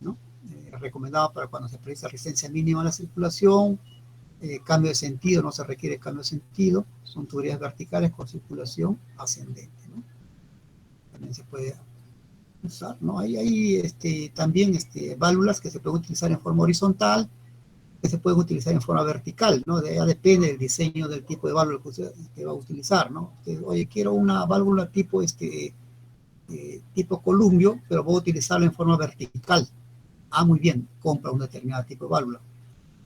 ¿no? Recomendada para cuando se precisa resistencia mínima a la circulación, cambio de sentido, no se requiere cambio de sentido, son tuberías verticales con circulación ascendente, ¿no? También se puede usar, ¿no? Hay también válvulas que se pueden utilizar en forma horizontal, que se pueden utilizar en forma vertical, ¿no? Ya depende del diseño del tipo de válvula que usted va a utilizar, ¿no? Oye, quiero una válvula tipo columbio, pero voy a utilizarla en forma vertical. Ah, muy bien, compra un determinado tipo de válvula.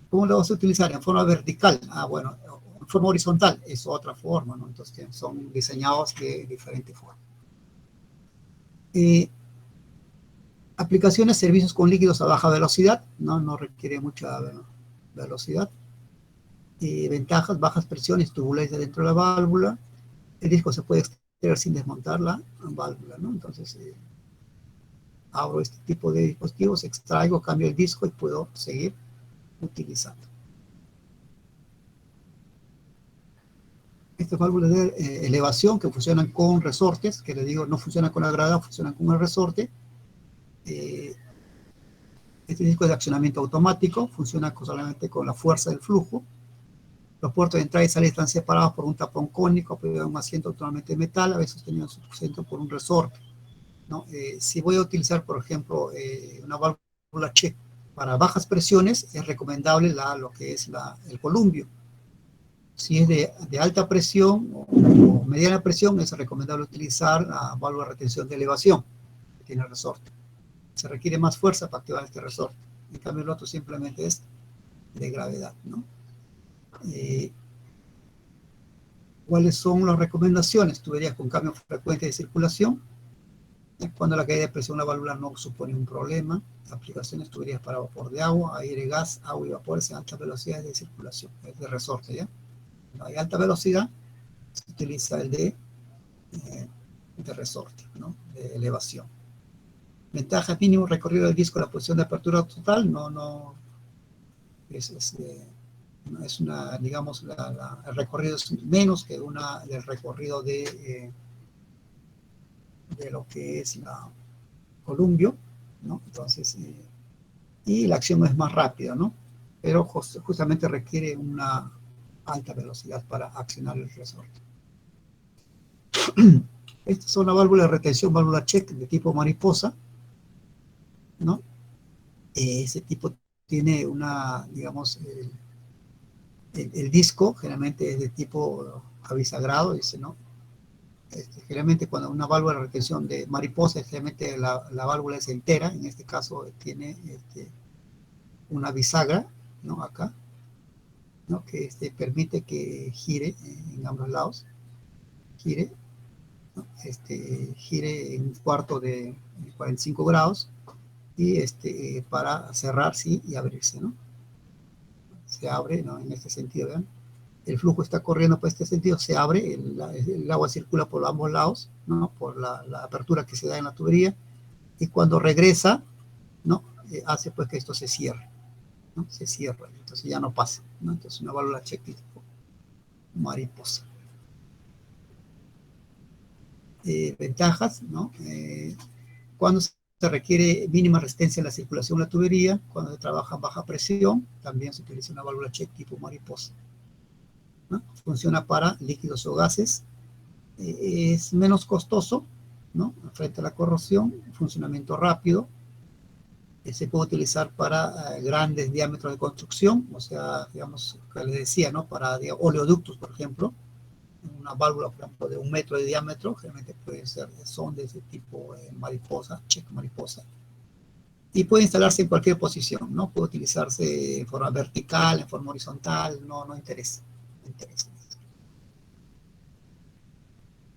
¿Cómo lo vas a utilizar? En forma vertical. Ah, bueno, en forma horizontal es otra forma, ¿no? Entonces son diseñados de diferente forma. Aplicaciones, servicios con líquidos a baja velocidad, no requiere mucha velocidad. Ventajas, bajas presiones, turbulencia dentro de la válvula. El disco se puede extraer sin desmontar la válvula, ¿no? Entonces, abro este tipo de dispositivos, extraigo, cambio el disco y puedo seguir utilizando. Estas válvulas de elevación que funcionan con resortes, que les digo, no funcionan con la grada, funcionan con el resorte. Este disco es de accionamiento automático, funciona solamente con la fuerza del flujo. Los puertos de entrada y salida están separados por un tapón cónico apoyado en un asiento totalmente de metal, a veces sostenido en su centro por un resorte, ¿no? Si voy a utilizar, por ejemplo, una válvula check para bajas presiones, es recomendable lo que es el columbio. Si es de alta presión o mediana presión, es recomendable utilizar la válvula de retención de elevación, que tiene el resorte. Se requiere más fuerza para activar este resorte. En cambio, el otro simplemente es de gravedad, ¿no? ¿Cuáles son las recomendaciones? Tuberías con cambio frecuente de circulación. Cuando la caída de presión de la válvula no supone un problema. Aplicaciones, tuberías para vapor de agua, aire, gas, agua y vapores en altas velocidades de circulación. Es de resorte, ¿ya? Cuando hay alta velocidad, se utiliza el de resorte, ¿no? De elevación. Ventaja, mínimo recorrido del disco, la posición de apertura total, es una, digamos, el recorrido es menos que del recorrido de lo que es la columbio, ¿no? Entonces, y la acción es más rápida, ¿no? Pero justamente requiere una alta velocidad para accionar el resorte. Estas son las válvulas de retención, válvula check de tipo mariposa, ¿no? Ese tipo tiene digamos, el disco generalmente es de tipo avisagrado, dice, ¿no? Generalmente cuando una válvula de retención de mariposa, generalmente la válvula es entera, en este caso tiene una bisagra, ¿no? Acá, ¿no? Que permite que gire en ambos lados, gire, ¿no? Gire en un cuarto de 45 grados y para cerrar, sí, y abrirse, ¿no? Se abre, ¿no? En este sentido, ¿vean? El flujo está corriendo por este sentido, se abre, el agua circula por ambos lados, ¿no? Por la apertura que se da en la tubería, y cuando regresa, ¿no? Hace pues que esto se cierre, ¿no? Se cierra, entonces ya no pasa, ¿no? Entonces una válvula check tipo mariposa. Ventajas, ¿no? Cuando se requiere mínima resistencia en la circulación de la tubería, cuando se trabaja a baja presión, también se utiliza una válvula check tipo mariposa, ¿no? Funciona para líquidos o gases, es menos costoso, ¿no? Frente a la corrosión, funcionamiento rápido, se puede utilizar para grandes diámetros de construcción, o sea, digamos, que les decía, ¿no? Para oleoductos, por ejemplo, una válvula, por ejemplo, de 1 metro de diámetro, generalmente son de ese tipo mariposa, check mariposa, y puede instalarse en cualquier posición, ¿no? Puede utilizarse en forma vertical, en forma horizontal, no interesa. No interesa.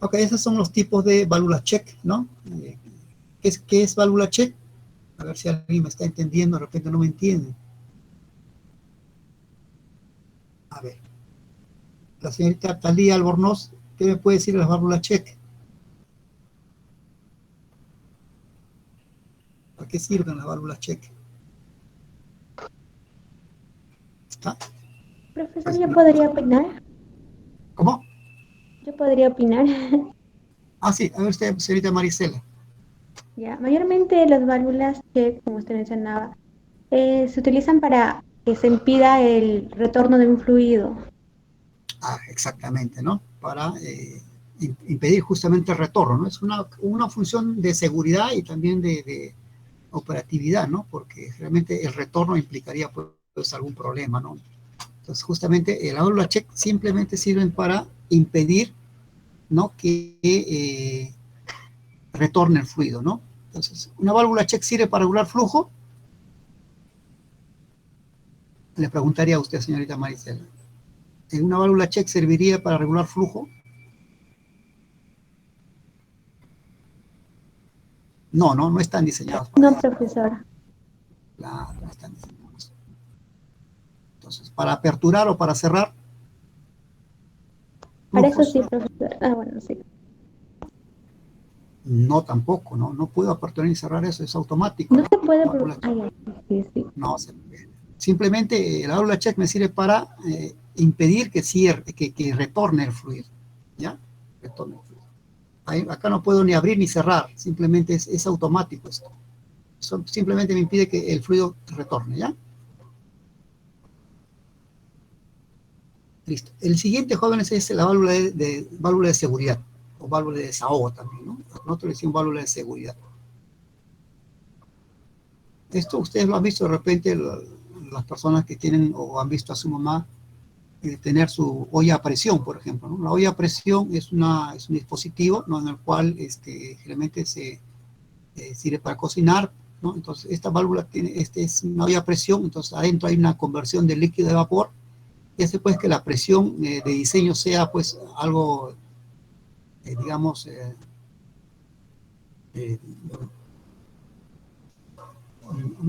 Ok, esos son los tipos de válvula check, ¿no? ¿Qué es válvula check? A ver si alguien me está entendiendo, de repente no me entiende. A ver, la señorita Talía Albornoz, ¿qué me puede decir de las válvulas check? ¿Para qué sirven las válvulas check? ¿Está? Profesor, Pues, ¿yo podría opinar? ¿cómo? Yo podría opinar. Ah, sí, a ver usted, señorita Marisela. Ya, mayormente las válvulas que, como usted mencionaba, se utilizan para que se impida el retorno de un fluido. Ah, exactamente, ¿no? Para impedir justamente el retorno, ¿no? Es una función de seguridad y también de operatividad, ¿no? Porque realmente el retorno implicaría pues algún problema, ¿no? Entonces justamente la válvula check simplemente sirven para impedir, ¿no? Que retorne el fluido, ¿no? Entonces, una válvula check sirve para regular flujo. Le preguntaría a usted, señorita Maricela, ¿una válvula check serviría para regular flujo? No están diseñados para No, eso. profesor. No están diseñados. Entonces, para aperturar o para cerrar Para eso flujos, sí, profesor. Ah, bueno, sí. no tampoco, ¿no? No puedo aperturar ni cerrar eso, es automático, No ¿no? se puede. Válvula check. Ah, ya, sí, sí. No se puede. Simplemente la válvula check me sirve para impedir que cierre, que retorne el fluido, ¿ya? Retorne el fluido. Acá no puedo ni abrir ni cerrar, simplemente es automático esto. Simplemente me impide que el fluido retorne, ¿ya? Listo. El siguiente, jóvenes, es la válvula de seguridad, o válvula de desahogo también, ¿no? Nosotros le decimos válvula de seguridad. Esto ustedes lo han visto de repente, las personas que tienen o han visto a su mamá tener su olla a presión, por ejemplo, ¿no? La olla a presión es un dispositivo, ¿no? En el cual generalmente se sirve para cocinar, ¿no? Entonces esta válvula es una olla a presión, entonces adentro hay una conversión de líquido a vapor y hace pues que la presión de diseño sea pues algo, digamos, eh,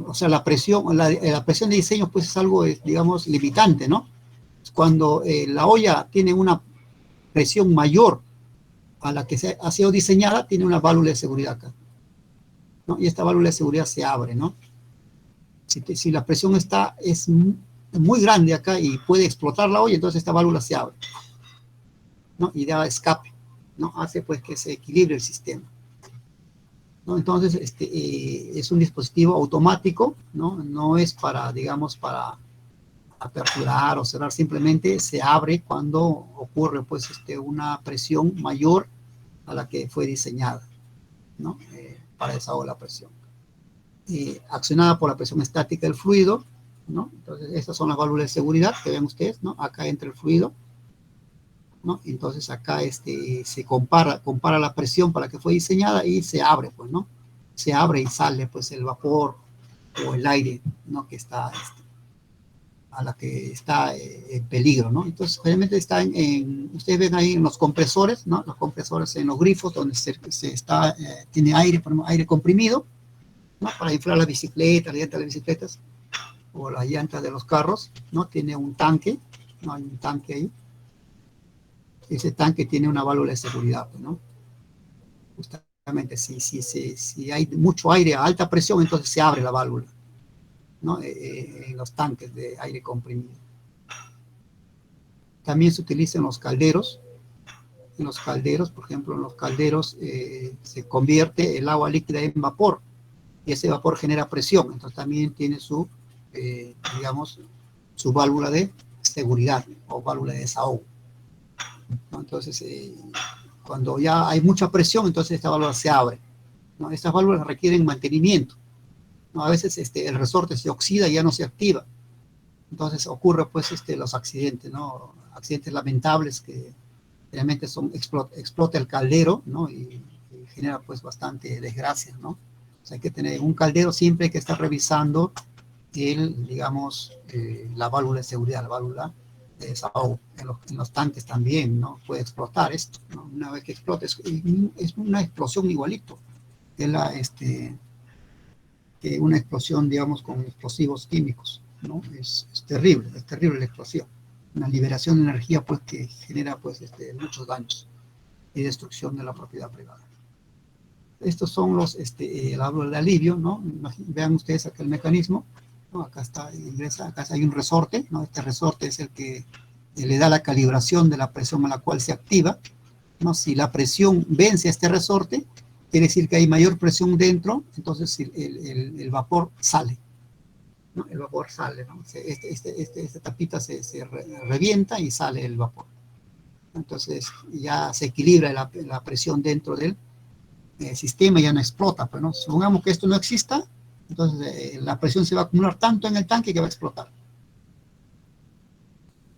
o sea, la presión de diseño pues es algo, digamos, limitante, ¿no? Cuando la olla tiene una presión mayor a la que ha sido diseñada, tiene una válvula de seguridad acá, ¿no? Y esta válvula de seguridad se abre, ¿no? Si la presión es muy grande acá y puede explotar la olla, entonces esta válvula se abre, ¿no? Y da escape, ¿no? Hace pues que se equilibre el sistema, ¿no? Entonces, es un dispositivo automático, ¿no? No es para, digamos, para aperturar o cerrar, simplemente se abre cuando ocurre pues una presión mayor a la que fue diseñada, ¿no? Para desahogar la presión. Accionada por la presión estática del fluido, ¿no? Entonces, estas son las válvulas de seguridad que ven ustedes, ¿no? Acá entra el fluido, ¿no? Entonces, acá se compara la presión para la que fue diseñada y se abre, pues, ¿no? Se abre y sale, pues, el vapor o el aire, ¿no? Que está, a la que está en peligro, ¿no? Entonces, realmente está ustedes ven ahí en los compresores, ¿no? Los compresores en los grifos donde tiene aire, por ejemplo, aire comprimido, ¿no? Para inflar las bicicletas, las llantas de las bicicletas o las llantas de los carros, ¿no? Tiene un tanque, ¿no? Hay un tanque ahí. Ese tanque tiene una válvula de seguridad, ¿no? Justamente si hay mucho aire a alta presión, entonces se abre la válvula, ¿no? En los tanques de aire comprimido. También se utiliza en los calderos. En los calderos, por ejemplo, en los calderos se convierte el agua líquida en vapor y ese vapor genera presión. Entonces también tiene digamos, su válvula de seguridad o válvula de desahogo, ¿no? Entonces, cuando ya hay mucha presión, entonces esta válvula se abre, ¿no? Estas válvulas requieren mantenimiento, ¿no? A veces el resorte se oxida y ya no se activa. Entonces ocurre pues los accidentes, ¿no? Accidentes lamentables que realmente explota el caldero, ¿no? Y genera pues bastante desgracia, ¿no? O sea, hay que tener un caldero, siempre hay que estar revisando digamos, la válvula de seguridad, la válvula de desahogo. En los tanques también, ¿no? Puede explotar esto, ¿no? Una vez que explota, es una explosión igualito. Es que una explosión, digamos, con explosivos químicos, ¿no? Es terrible la explosión. Una liberación de energía, pues, que genera, pues, muchos daños y destrucción de la propiedad privada. Estos son el válvula de alivio, ¿no? Vean ustedes acá el mecanismo, ¿no? Acá está, ingresa, acá hay un resorte, ¿no? Este resorte es el que le da la calibración de la presión a la cual se activa, ¿no? Si la presión vence a este resorte, quiere decir que hay mayor presión dentro, entonces el vapor sale, ¿no? El vapor sale, ¿no? Esta tapita se revienta y sale el vapor. Entonces ya se equilibra la presión dentro del sistema, ya no explota, pues, ¿no? Supongamos que esto no exista, entonces la presión se va a acumular tanto en el tanque que va a explotar,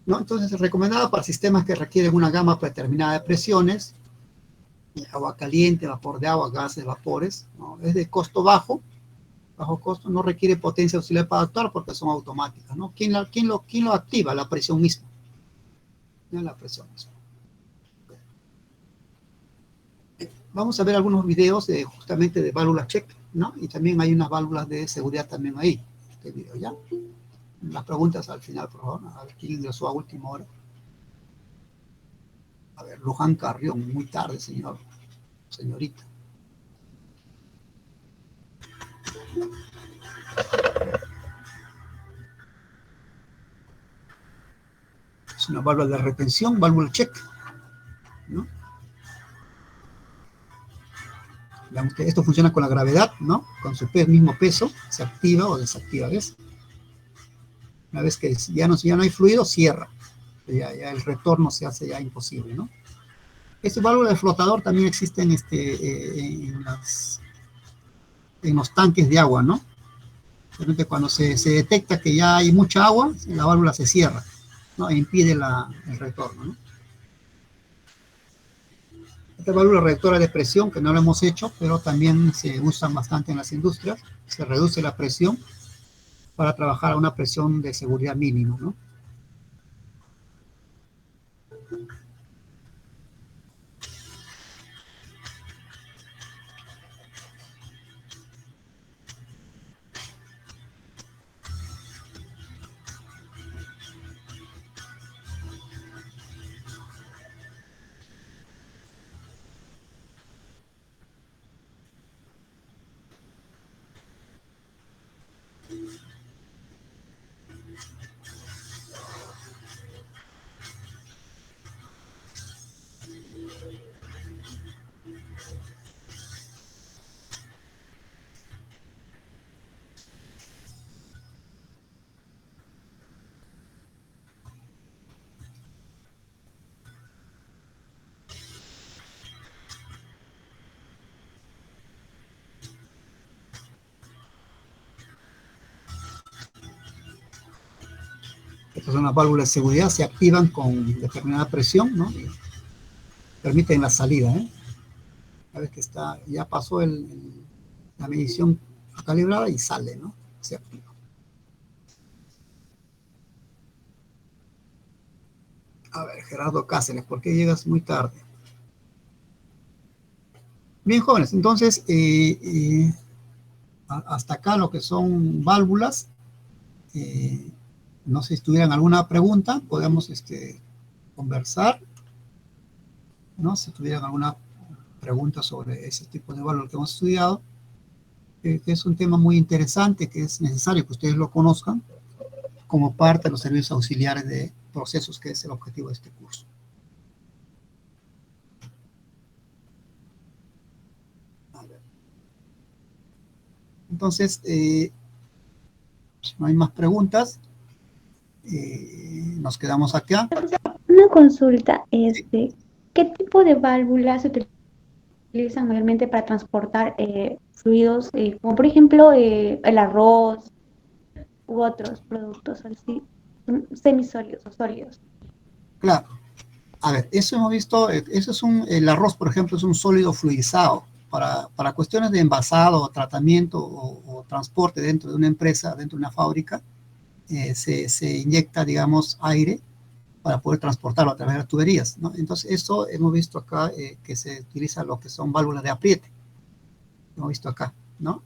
¿no? Entonces es recomendado para sistemas que requieren una gama predeterminada de presiones, agua caliente, vapor de agua, gases, vapores, ¿no? Es de costo bajo costo, no requiere potencia auxiliar para actuar porque son automáticas, ¿no? ¿Quién lo activa? La presión misma, ¿no? La presión misma. Vamos a ver algunos videos justamente de válvulas check, ¿no? Y también hay unas válvulas de seguridad también ahí, este video, ¿ya? Las preguntas al final, por favor, a ver quién ingresó a última hora. A ver, Luján Carrión, muy tarde, señorita. Es una válvula de retención, válvula check, ¿no? Vean ustedes, esto funciona con la gravedad, ¿no? Con su mismo peso, se activa o desactiva, ¿ves? Una vez que ya no hay fluido, cierra. Ya el retorno se hace ya imposible, ¿no? Este válvula de flotador también existe en los tanques de agua, ¿no? Realmente cuando se detecta que ya hay mucha agua, la válvula se cierra, ¿no? E impide el retorno, ¿no? Esta válvula reductora de presión, que no lo hemos hecho, pero también se usan bastante en las industrias, se reduce la presión para trabajar a una presión de seguridad mínima, ¿no? Estas son las válvulas de seguridad, se activan con determinada presión, ¿no? Y permiten la salida, ¿eh? Una vez que ya pasó la medición calibrada y sale, ¿no? Se activa. A ver, Gerardo Cáceres, ¿por qué llegas muy tarde? Bien, jóvenes, entonces, hasta acá lo que son válvulas. No sé si tuvieran alguna pregunta, podemos conversar, ¿no? Si tuvieran alguna pregunta sobre ese tipo de válvulas que hemos estudiado, que es un tema muy interesante, que es necesario que ustedes lo conozcan como parte de los servicios auxiliares de procesos, que es el objetivo de este curso. Entonces, si no hay más preguntas, nos quedamos acá. Una consulta, ¿qué tipo de válvulas se utilizan mayormente para transportar fluidos, como por ejemplo el arroz u otros productos así, semisólidos o sólidos? Claro. A ver, eso hemos visto, eso es el arroz, por ejemplo, es un sólido fluidizado. Para cuestiones de envasado, tratamiento o transporte dentro de una empresa, dentro de una fábrica, se inyecta, digamos, aire para poder transportarlo a través de las tuberías, ¿no? Entonces, eso hemos visto acá que se utiliza lo que son válvulas de apriete. Hemos visto acá, ¿no?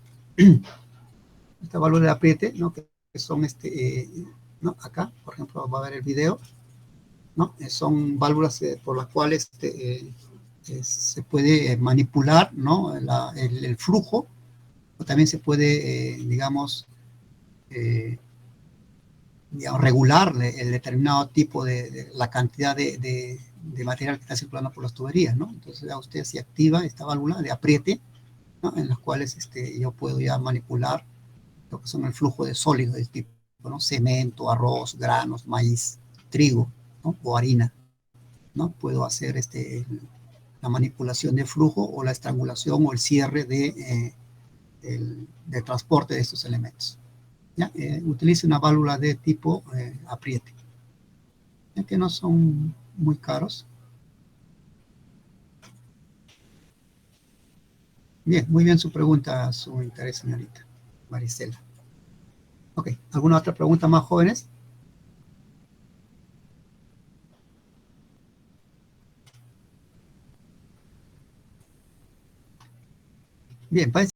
Esta válvula de apriete, ¿no? Que son, ¿no? Acá, por ejemplo, va a ver el video, ¿no? Son válvulas por las cuales se puede manipular, ¿no? El flujo, o también se puede, digamos, regular el determinado tipo de la cantidad de material que está circulando por las tuberías, ¿no? Entonces ya usted se activa esta válvula de apriete, ¿no? En las cuales yo puedo ya manipular lo que son el flujo de sólidos del tipo, ¿no? Cemento, arroz, granos, maíz, trigo, ¿no? O harina, ¿no? Puedo hacer la manipulación de flujo o la estrangulación o el cierre del transporte de estos elementos. ¿Ya? Utilice una válvula de tipo apriete, ya que no son muy caros. Bien, muy bien su pregunta, su interés, señorita Maricela. Ok, ¿alguna otra pregunta más, jóvenes? Bien, parece